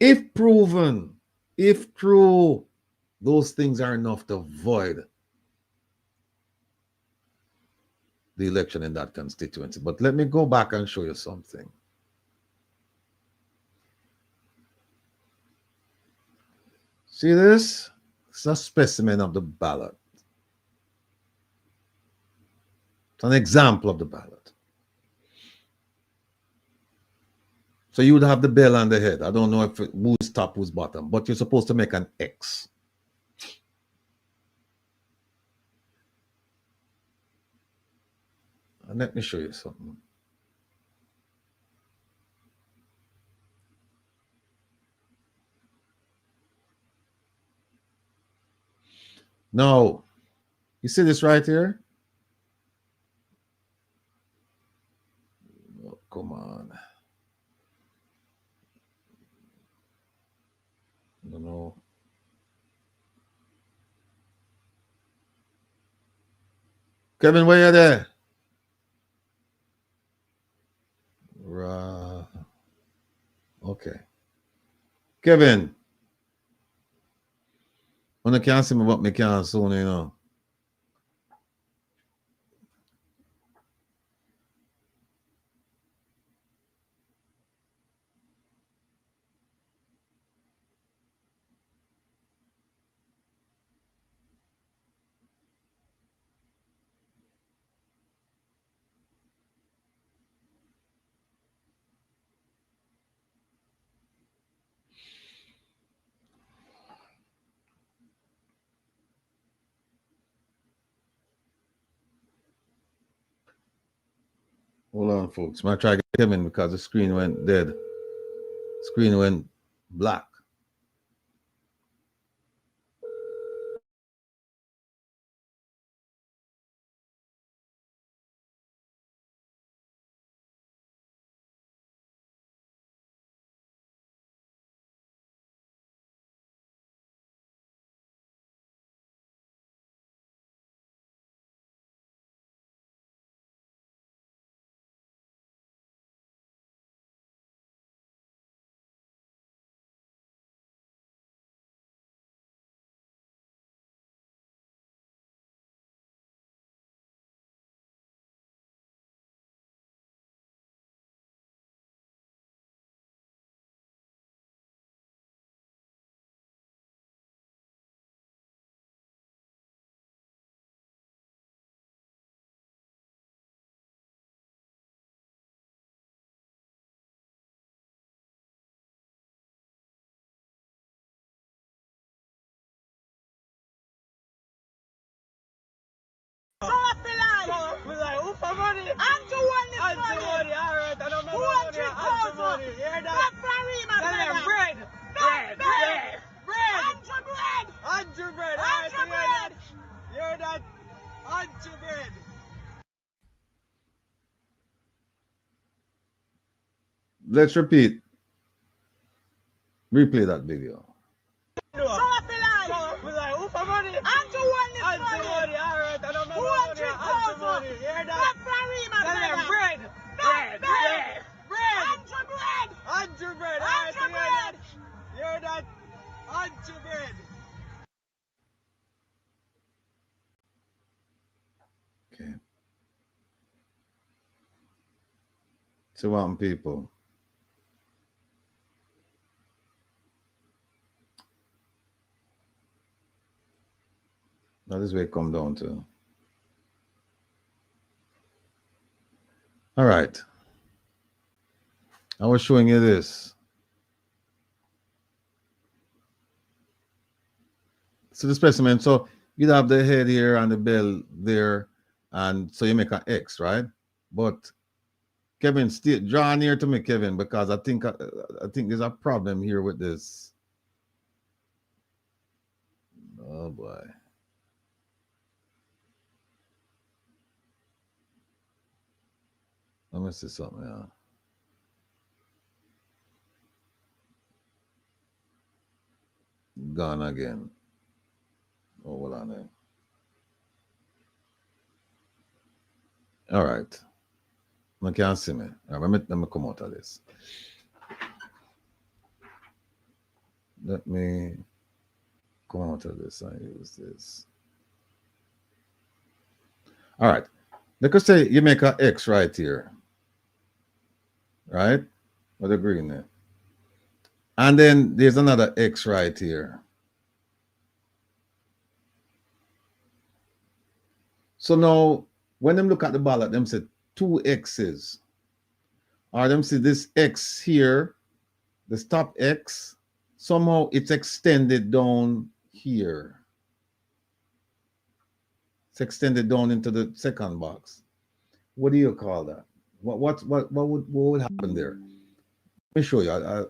If proven, if true, those things are enough to void the election in that constituency. But let me go back and show you something. See this? It's a specimen of the ballot. It's an example of the ballot. So you would have the bell on the head. I don't know if who's top, who's bottom, but you're supposed to make an X. And let me show you something. Now, you see this right here? Oh, come on. I don't know. Kevin, where you there? Okay. Kevin. When I can't see me, but me can't soon, you know. Hold on, folks. I'm try to get Kevin because the screen went dead. Screen went black. Let's repeat. Replay that video. Okay. So, people. That is where it come down to. All right. I was showing you this. So the specimen, so you'd have the head here and the bell there, and so you make an X, right? But Kevin, still draw near to me, Kevin, because I think there's a problem here with this. Oh boy. Let me see something. Yeah. Gone again. Oh, hold on there. All right. I can't see me. All right, let me come out of this. Let me come out of this and use this. All right. Let's say you make an X right here. Right? With the green there. And then there's another X right here. So now, when them look at the ballot, them say 2 X's. Or them see this X here, this top X, somehow it's extended down here. It's extended down into the second box. What do you call that? What would happen there? Let me show you.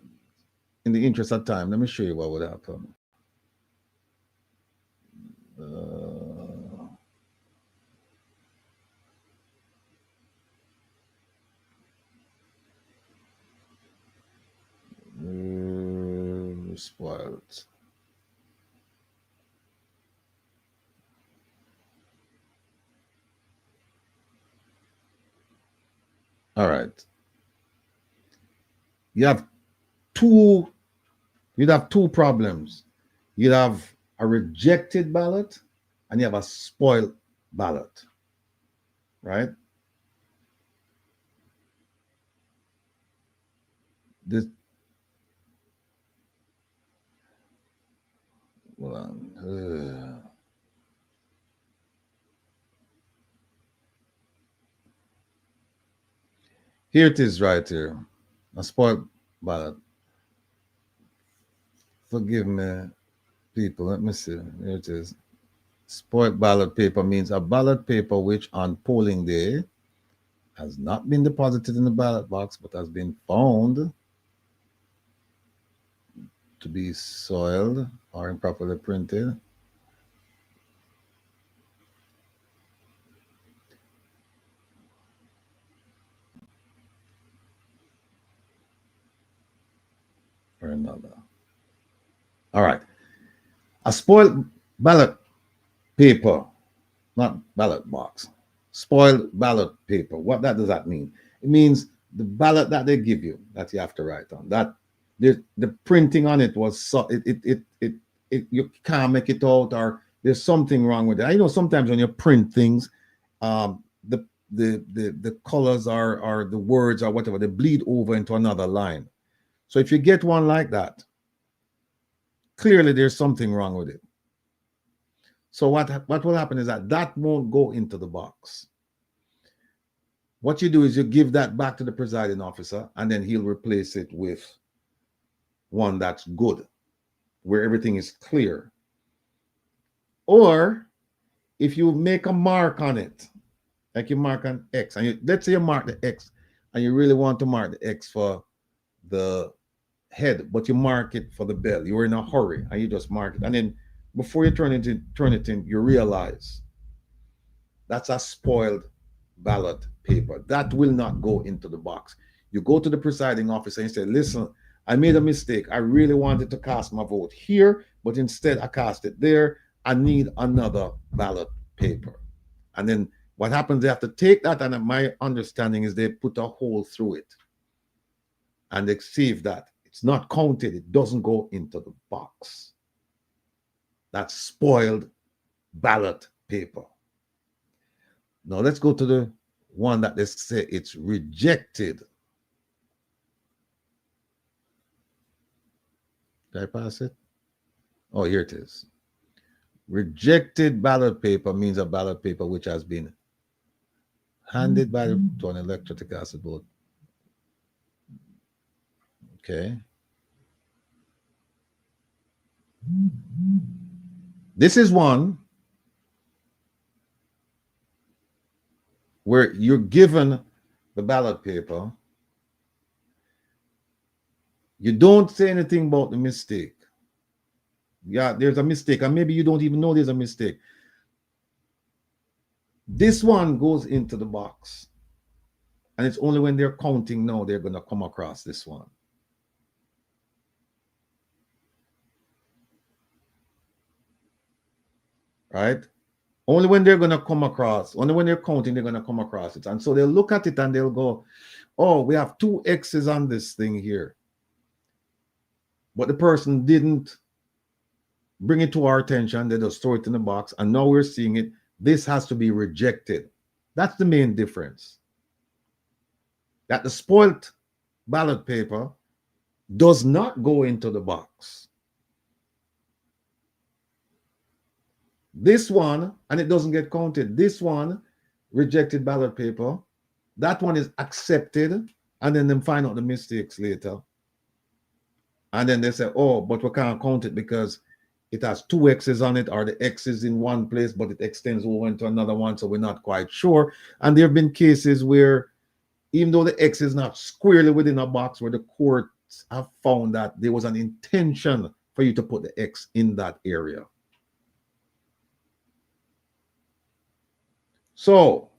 In the interest of time, let me show you what would happen. Spoiled. All right. You'd have two problems. You'd have a rejected ballot and you have a spoiled ballot. Right? Hold on. Here it is right here. A spoiled ballot. Forgive me, people. Let me see. Here it is. Spoiled ballot paper means a ballot paper which on polling day has not been deposited in the ballot box, but has been found to be soiled or improperly printed. Or another. All right. A spoiled ballot paper, not ballot box, spoiled ballot paper. What does that mean? It means the ballot that they give you that you have to write on, that the printing on it was so you can't make it out, or there's something wrong with it. I know sometimes when you print things, the colors or the words or whatever, they bleed over into another line. So if you get one like that, clearly there's something wrong with it. So what will happen is that won't go into the box. What you do is you give that back to the presiding officer, and then he'll replace it with one that's good, where everything is clear. Or if you make a mark on it, like you mark an X, and let's say you mark the X, and you really want to mark the X for the head, but you mark it for the bell. You're in a hurry, and you just mark it, and then before you turn it in, you realize that's a spoiled ballot paper. That will not go into the box. You go to the presiding officer and say, listen, I made a mistake. I really wanted to cast my vote here, but instead I cast it there. I need another ballot paper. And then what happens, they have to take that, and my understanding is they put a hole through it, and they see if that it's not counted, it doesn't go into the box. That's spoiled ballot paper. Now let's go to the one that they say it's rejected. Did I pass it? Oh, here it is. Rejected ballot paper means a ballot paper which has been handed to an elector to cast a vote. Okay. This is one where you're given the ballot paper. You don't say anything about the mistake. Yeah, there's a mistake, and maybe you don't even know there's a mistake. This one goes into the box, and it's only when they're counting now they're going to come across this one. Right? Only when they're going to come across, only when they're counting, they're going to come across it. And so they'll look at it and they'll go, oh, we have 2 X's on this thing here. But the person didn't bring it to our attention. They just throw it in the box, and now we're seeing it. This has to be rejected. That's the main difference. That the spoiled ballot paper does not go into the box. This one, and it doesn't get counted. This one, rejected ballot paper, that one is accepted, and then they find out the mistakes later. And then they say, oh, but we can't count it because it has 2 X's on it, or the X is in one place, but it extends over into another one, so we're not quite sure. And there have been cases where, even though the X is not squarely within a box, where the courts have found that there was an intention for you to put the X in that area. So,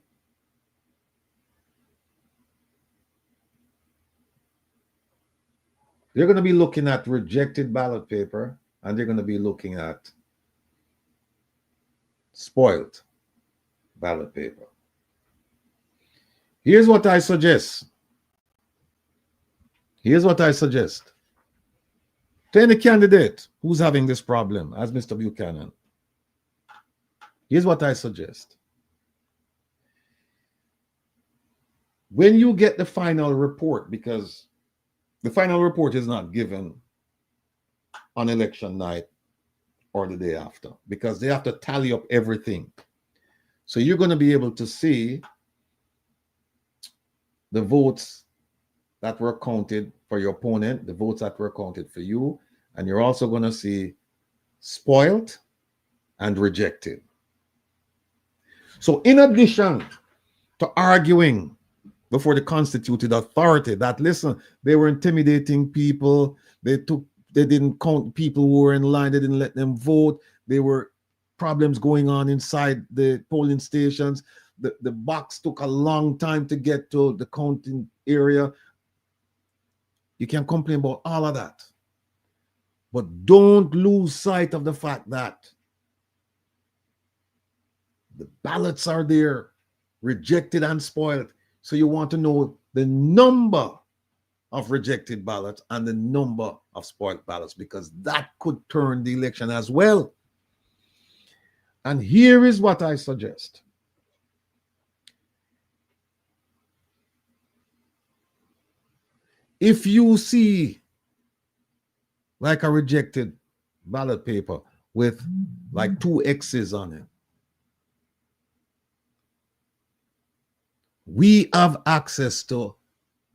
they're going to be looking at rejected ballot paper, and they're going to be looking at spoiled ballot paper. Here's what I suggest. Here's what I suggest. To any candidate who's having this problem, as Mr. Buchanan, here's what I suggest. When you get the final report, because the final report is not given on election night or the day after, because they have to tally up everything. So you're going to be able to see the votes that were counted for your opponent, the votes that were counted for you, and you're also going to see spoiled and rejected. So in addition to arguing before the constituted authority that, listen, they were intimidating people. They didn't count people who were in line. They didn't let them vote. There were problems going on inside the polling stations. The box took a long time to get to the counting area. You can complain about all of that. But don't lose sight of the fact that the ballots are there, rejected and spoiled. So you want to know the number of rejected ballots and the number of spoiled ballots, because that could turn the election as well. And here is what I suggest. If you see like a rejected ballot paper with like 2 X's on it, we have access to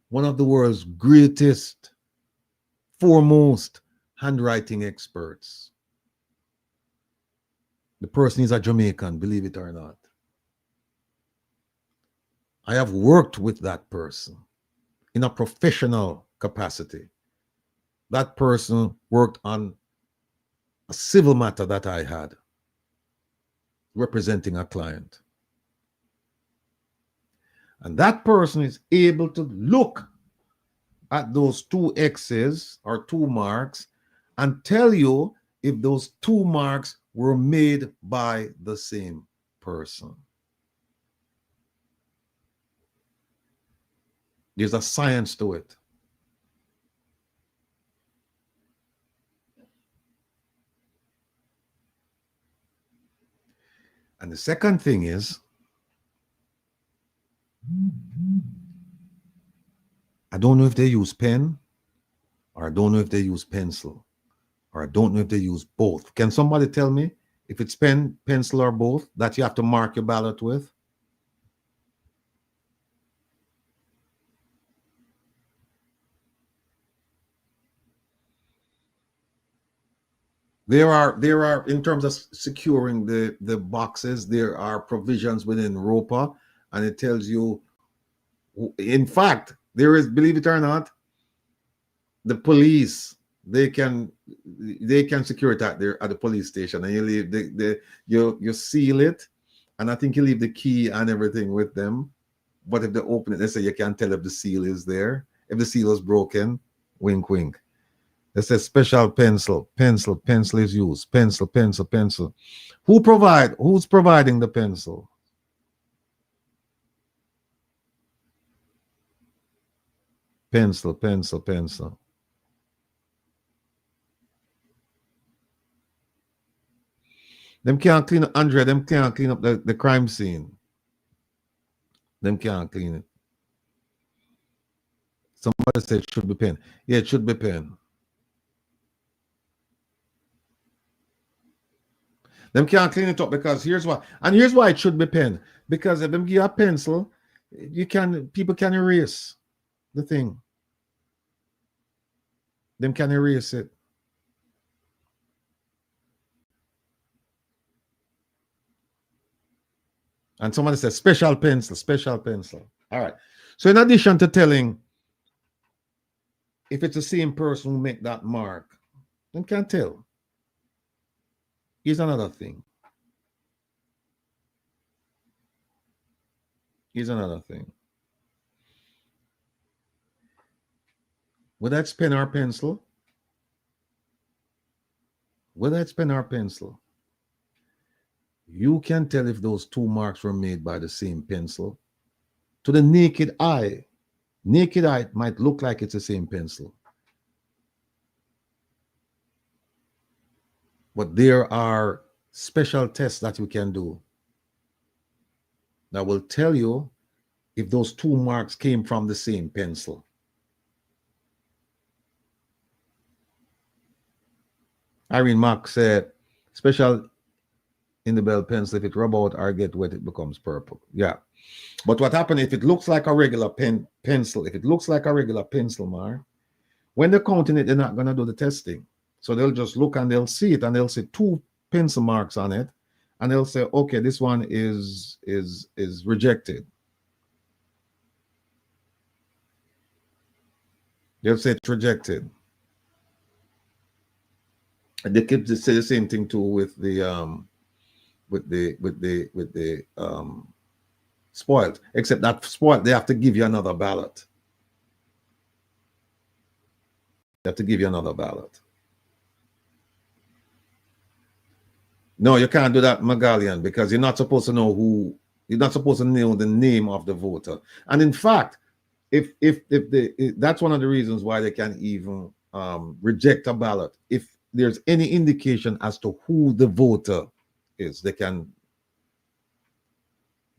one of the world's greatest, foremost handwriting experts. The person is a Jamaican, believe it or not. I have worked with that person in a professional capacity. That person worked on a civil matter that I had, representing a client. And that person is able to look at those 2 X's or 2 marks and tell you if those 2 marks were made by the same person. There's a science to it. And the second thing is, I don't know if they use pen, or I don't know if they use pencil, or I don't know if they use both. Can somebody tell me if it's pen, pencil, or both that you have to mark your ballot with? There are in terms of securing the boxes, there are provisions within ROPA, and it tells you, in fact, there is, believe it or not, the police, they can secure it at the police station, and you leave you seal it, and I think you leave the key and everything with them. But if they open it, they say you can't tell if the seal is there. If the seal is broken, wink wink. It says special pencil is used. Pencil. Who's providing the pencil? Pencil. Them can't clean up, Andrea, them can't clean up the crime scene. Them can't clean it. Somebody said it should be pen. Yeah, it should be pen. Them can't clean it up because here's why. And here's why it should be pen. Because if them give you a pencil, people can erase the thing. Them can erase it. And somebody says special pencil. All right. So in addition to telling if it's the same person who make that mark, them can't tell. Here's another thing. Whether it's pen or pencil, you can tell if those 2 marks were made by the same pencil. To the naked eye, it might look like it's the same pencil. But there are special tests that you can do that will tell you if those 2 marks came from the same pencil. Irene Mark said, special in the bell pencil, if it rub out or get wet, it becomes purple. Yeah. But what happens if it looks like a regular pencil, Mark, when they're counting it, they're not going to do the testing. So they'll just look and they'll see it, and they'll see 2 pencil marks on it, and they'll say, okay, this one is rejected. They'll say it's rejected. And they keep to say the same thing too with the spoiled. Except that spoiled, they have to give you another ballot. They have to give you another ballot. No, you can't do that, Magallian, because you're not supposed to know who. You're not supposed to know the name of the voter. And in fact, if that's one of the reasons why they can even reject a ballot. If there's any indication as to who the voter is, they can.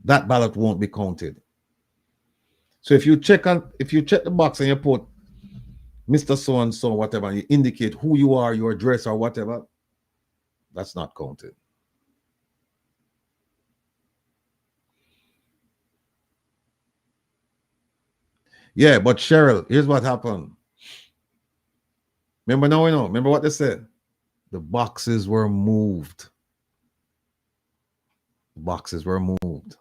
That ballot won't be counted. So if you check the box and you put Mr. So and so, whatever, and you indicate who you are, your address or whatever, that's not counted. Yeah, but Cheryl, here's what happened. Remember now we know. Remember what they said? The boxes were moved. The boxes were moved.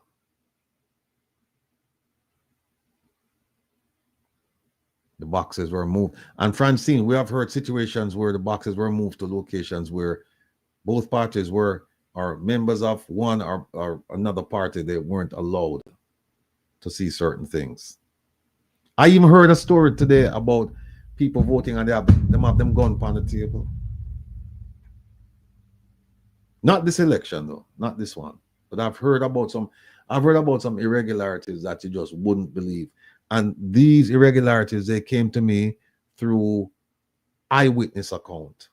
The boxes were moved. And Francine, we have heard situations where the boxes were moved to locations where both parties were or members of one or another party, they weren't allowed to see certain things. I even heard a story today about people voting and they have them gun on the table. Not this election though, not this one. But I've heard about some irregularities that you just wouldn't believe. And these irregularities, they came to me through eyewitness account.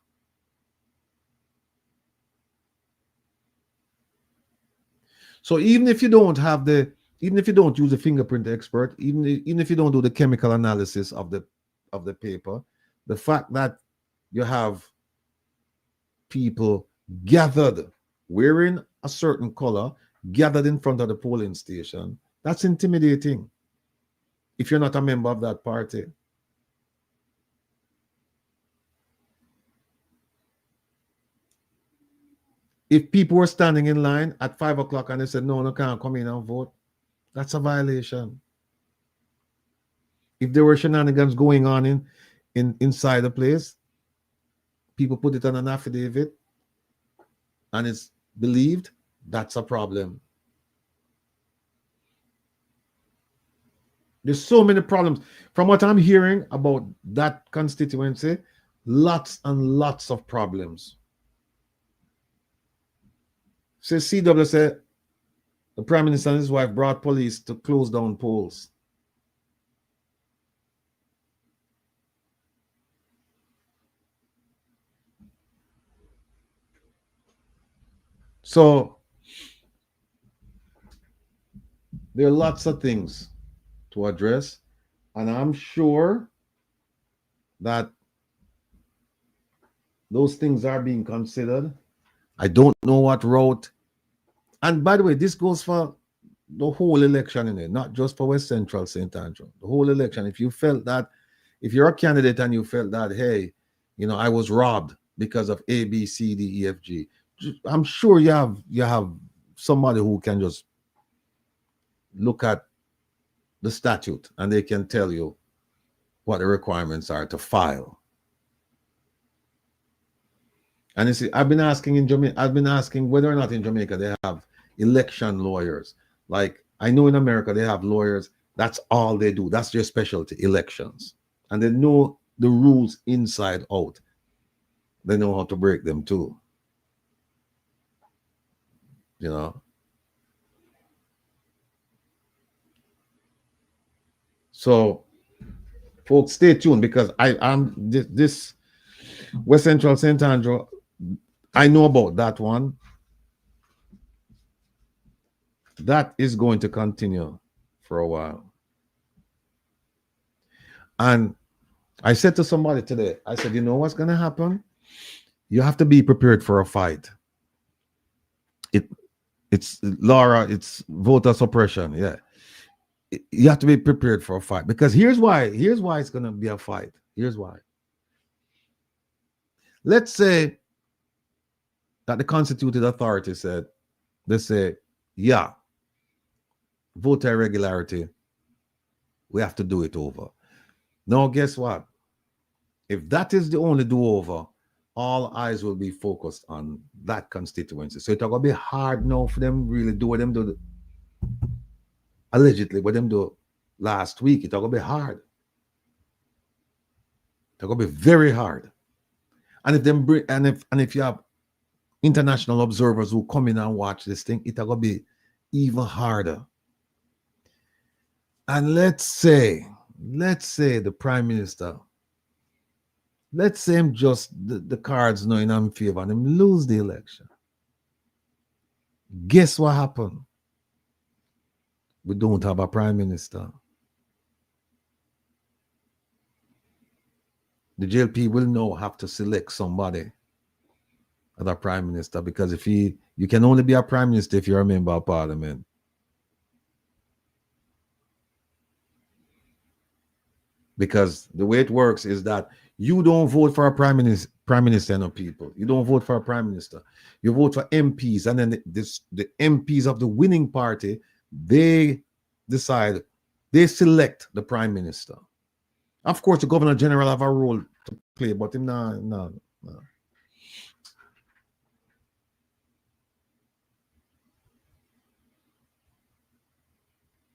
So even if you don't use the fingerprint expert, even if you don't do the chemical analysis of the paper, the fact that you have people gathered wearing a certain color, gathered in front of the polling station, that's intimidating if you're not a member of that party. If people were standing in line at 5 o'clock and they said, no, can't come in and vote, that's a violation. If there were shenanigans going on inside the place, people put it on an affidavit and it's believed, that's a problem. There's so many problems. From what I'm hearing about that constituency, lots and lots of problems. So CW said the Prime Minister and his wife brought police to close down polls. So there are lots of things to address, and I'm sure that those things are being considered. I don't know what route. And by the way, this goes for the whole election in it, not just for West Central St. Andrew. The whole election. If you felt that, if you're a candidate and you felt that, hey, I was robbed because of A, B, C, D, E, F, G, I'm sure you have somebody who can just look at the statute and they can tell you what the requirements are to file. And you see, I've been asking whether or not in Jamaica they have election lawyers. Like, I know in America they have lawyers, that's all they do. That's their specialty, elections. And they know the rules inside out. They know how to break them too. So, folks, stay tuned because I'm this West Central St. Andrew, I know about that one. That is going to continue for a while. And I said to somebody today, I said, you know what's going to happen? You have to be prepared for a fight. It's Laura, it's voter suppression. Yeah. You have to be prepared for a fight because here's why it's going to be a fight. Here's why. Let's say that the constituted authority said, they say, yeah, voter irregularity, we have to do it over. Now, guess what? If that is the only do-over, all eyes will be focused on that constituency. So it's going to be hard now for them really do what them do, allegedly what them do last week. It's going to be hard. It's going to be very hard. And if them bring, and if you have international observers who come in and watch this thing, it's going to be even harder. And let's say the Prime Minister, let's say him just the cards knowing I'm in favor and him lose the election. Guess what happened? We don't have a Prime Minister. The JLP will now have to select somebody as a Prime Minister, because if you can only be a Prime Minister if you're a member of Parliament. Because the way it works is that you don't vote for a prime minister, no people. You don't vote for a prime minister. You vote for MPs, and then the MPs of the winning party, they decide, they select the prime minister. Of course, the governor general have a role to play, but him no.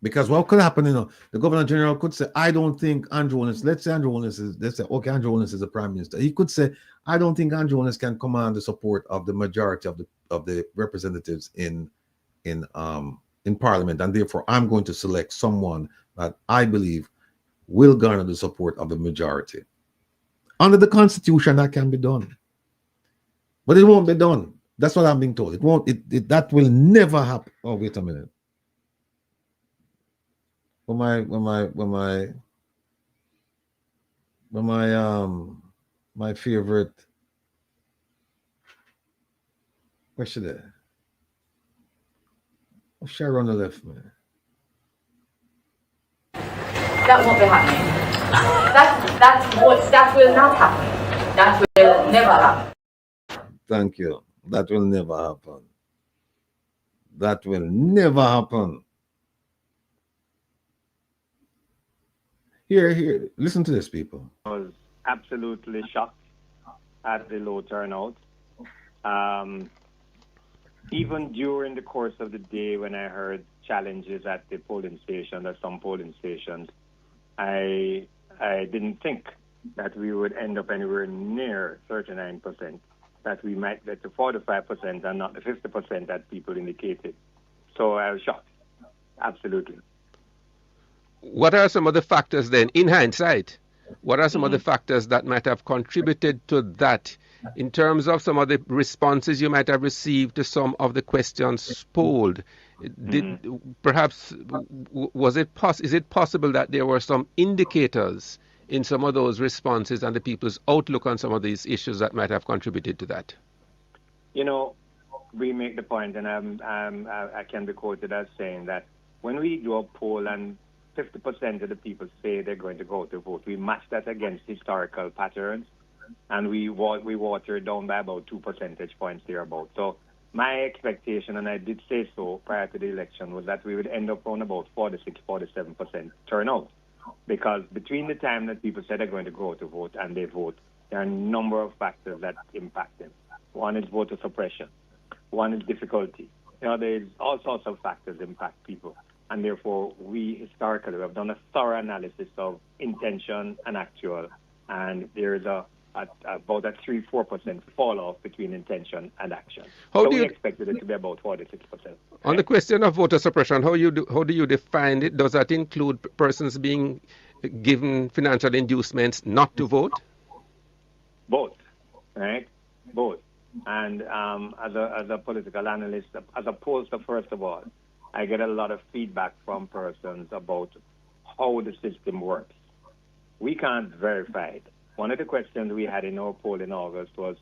Because what could happen, the governor general could say, I don't think Andrew Holness, let's say Andrew Holness is the prime minister. He could say, I don't think Andrew Holness can command the support of the majority of the representatives in Parliament, and therefore I'm going to select someone that I believe will garner the support of the majority. Under the Constitution, that can be done. But it won't be done. That's what I'm being told. It won't, that will never happen. Oh, wait a minute. My favorite, where should I? What should I run the left, man? That won't be happening. That will not happen. That will never happen. Thank you. That will never happen. That will never happen. Here, listen to this, people. I was absolutely shocked at the low turnout. Even during the course of the day when I heard challenges at the polling station, at some polling stations, I didn't think that we would end up anywhere near 39%, that we might get to 45% and not the 50% that people indicated. So I was shocked, absolutely. What are some of the factors then, in hindsight, what are some of the factors that might have contributed to that in terms of some of the responses you might have received to some of the questions polled? Perhaps, is it possible that there were some indicators in some of those responses and the people's outlook on some of these issues that might have contributed to that? We make the point, and I can be quoted as saying that when we do a poll and 50% of the people say they're going to go to vote, we match that against historical patterns, and we water it down by about 2 percentage points thereabout. So my expectation, and I did say so prior to the election, was that we would end up on about 46-47% turnout, because between the time that people say they're going to go to vote and they vote, there are a number of factors that impact them. One is voter suppression. One is difficulty. There's all sorts of factors impact people. And therefore, we historically have done a thorough analysis of intention and actual, and there is about a 3-4% fall off between intention and action. We expected it to be about 46%. On the question of voter suppression, how do you define it? Does that include persons being given financial inducements not to vote? Both, right? Both. And as a political analyst, as opposed to, first of all, I get a lot of feedback from persons about how the system works. We can't verify it. One of the questions we had in our poll in August was,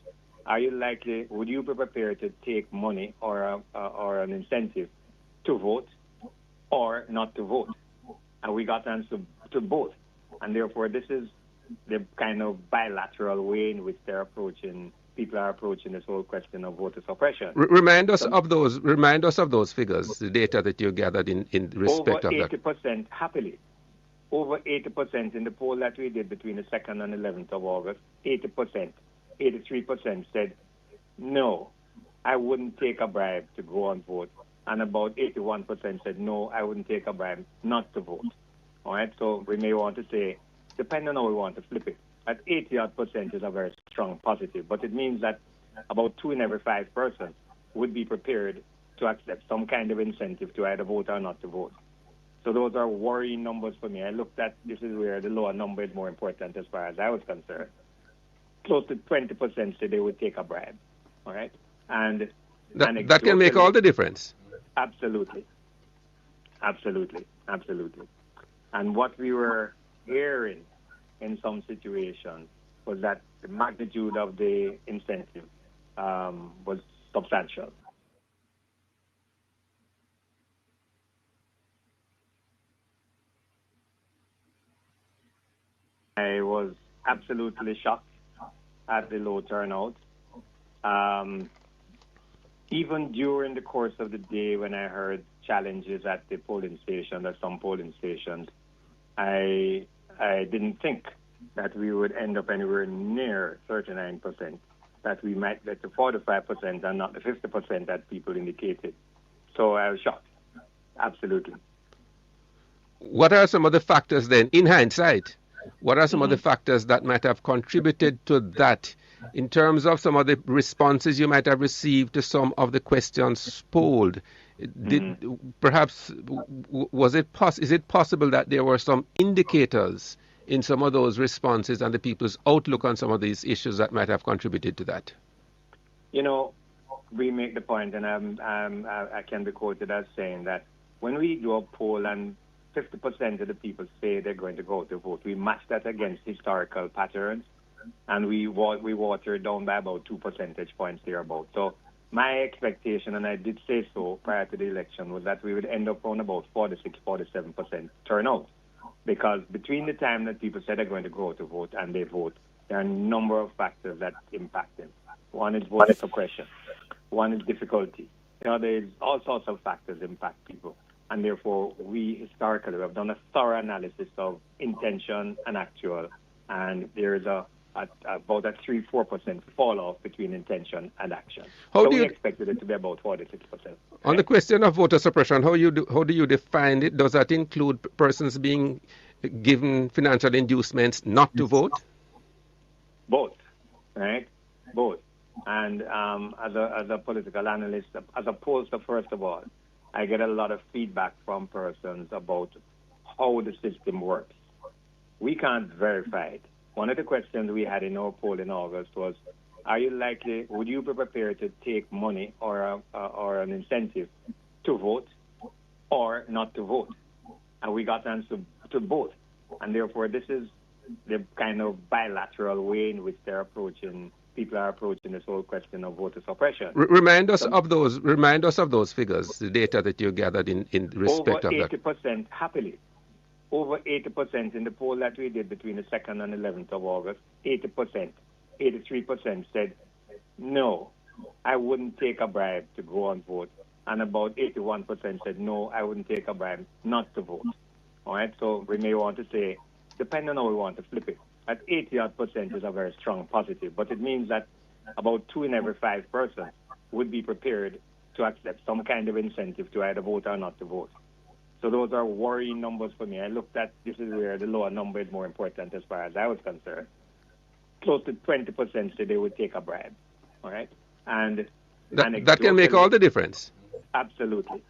would you be prepared to take money or an incentive to vote or not to vote? And we got answer to both. And therefore, this is the kind of bilateral way in which people are approaching this whole question of voter suppression. Remind us of those figures, the data that you gathered in respect of that. Over 80% happily. over 80% in the poll that we did between the 2nd and 11th of August, 80%, 83% said, no, I wouldn't take a bribe to go and vote. And about 81% said, no, I wouldn't take a bribe not to vote. All right, so we may want to say, depending on how we want to flip it, at 80% is a very strong positive, but it means that about 2 in every 5 persons would be prepared to accept some kind of incentive to either vote or not to vote. So those are worrying numbers for me. I looked at, this is where the lower number is more important as far as I was concerned. Close to 20% said they would take a bribe, all right? And that can make all the difference. Absolutely. Absolutely. Absolutely. And what we were hearing in some situations was that the magnitude of the incentive was substantial. I was absolutely shocked at the low turnout. Even during the course of the day when I heard challenges at the polling station, at some polling stations, I didn't think that we would end up anywhere near 39%, that we might get to 45% and not the 50% that people indicated. So I was shocked, absolutely. What are some of the factors then, in hindsight, what are some of the factors that might have contributed to that in terms of some of the responses you might have received to some of the questions polled? Perhaps is it possible that there were some indicators in some of those responses and the people's outlook on some of these issues that might have contributed to that? You know, we make the point, and I can be quoted as saying that when we do a poll and 50% of the people say they're going to go to vote, we match that against historical patterns, and we water it down by about 2 percentage points thereabout. So my expectation, and I did say so prior to the election, was that we would end up on about 46-47% turnout. Because between the time that people say they're going to go to vote and they vote, there are a number of factors that impact them. One is voter suppression. One is difficulty. You know, there's all sorts of factors impact people. And therefore, we historically have done a thorough analysis of intention and actual. And there is about a 3-4% fall off between intention and action. We expected it to be about 46%. On the question of voter suppression, how do you define it? Does that include persons being given financial inducements not to vote? Both, right? Both. And as a political analyst, as opposed to, first of all, I get a lot of feedback from persons about how the system works. We can't verify it. One of the questions we had in our poll in August was, would you be prepared to take money or an incentive to vote or not to vote? And we got answer to both. And therefore, this is the kind of bilateral way in which people are approaching this whole question of voter suppression. Remind us of those figures, the data that you gathered in respect of that. Over 80% happily. Over 80% in the poll that we did between the 2nd and 11th of August, 80%, 83% said, no, I wouldn't take a bribe to go and vote. And about 81% said, no, I wouldn't take a bribe not to vote. All right, so we may want to say, depending on how we want to flip it, at 80% is a very strong positive, but it means that about 2 in every 5 persons would be prepared to accept some kind of incentive to either vote or not to vote. So those are worrying numbers for me. I looked at, this is where the lower number is more important as far as I was concerned. Close to 20% said they would take a bribe, all right? And that can make all the difference. Absolutely.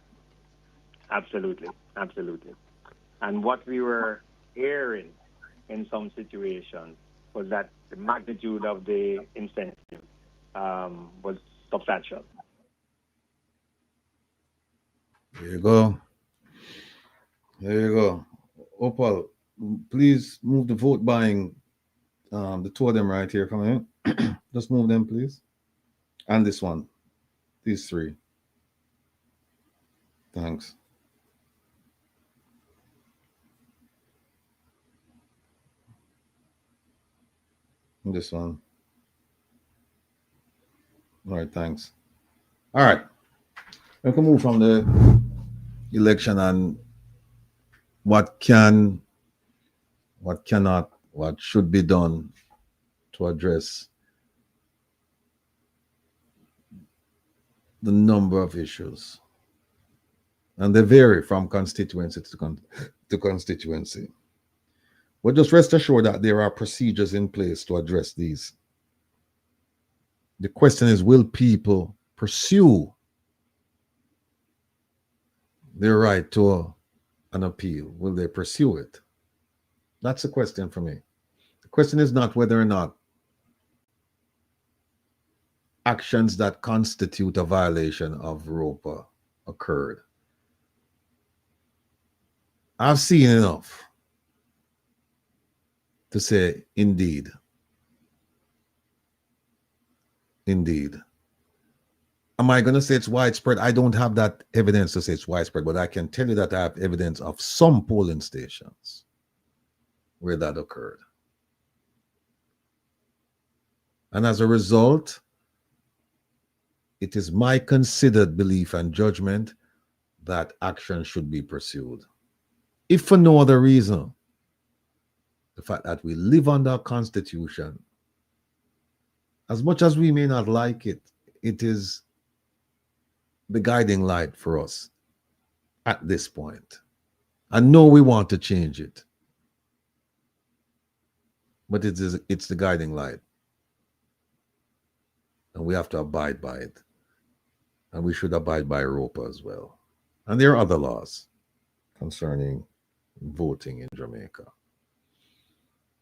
Absolutely. Absolutely. And what we were hearing in some situations was that the magnitude of the incentive was substantial. There you go. There you go. Opal, please move the vote buying, the two of them right here. Come in. Just move them, please. And this one. These 3. Thanks. And this one. All right, thanks. All right. We can move from the election and what can what should be done to address the number of issues. And they vary from constituency to constituency. But just rest assured that there are procedures in place to address these. The question is, will people pursue their right to an appeal? Will they pursue it? That's the question for me. The question is not whether or not actions that constitute a violation of ROPA occurred. I've seen enough to say, indeed. Indeed. Am I going to say it's widespread? I don't have that evidence to say it's widespread, but I can tell you that I have evidence of some polling stations where that occurred. And as a result, it is my considered belief and judgment that action should be pursued. If for no other reason, the fact that we live under a constitution, as much as we may not like it, it is the guiding light for us at this point. I know we want to change it, but it's the guiding light. And we have to abide by it. And we should abide by ROPA as well. And there are other laws concerning voting in Jamaica.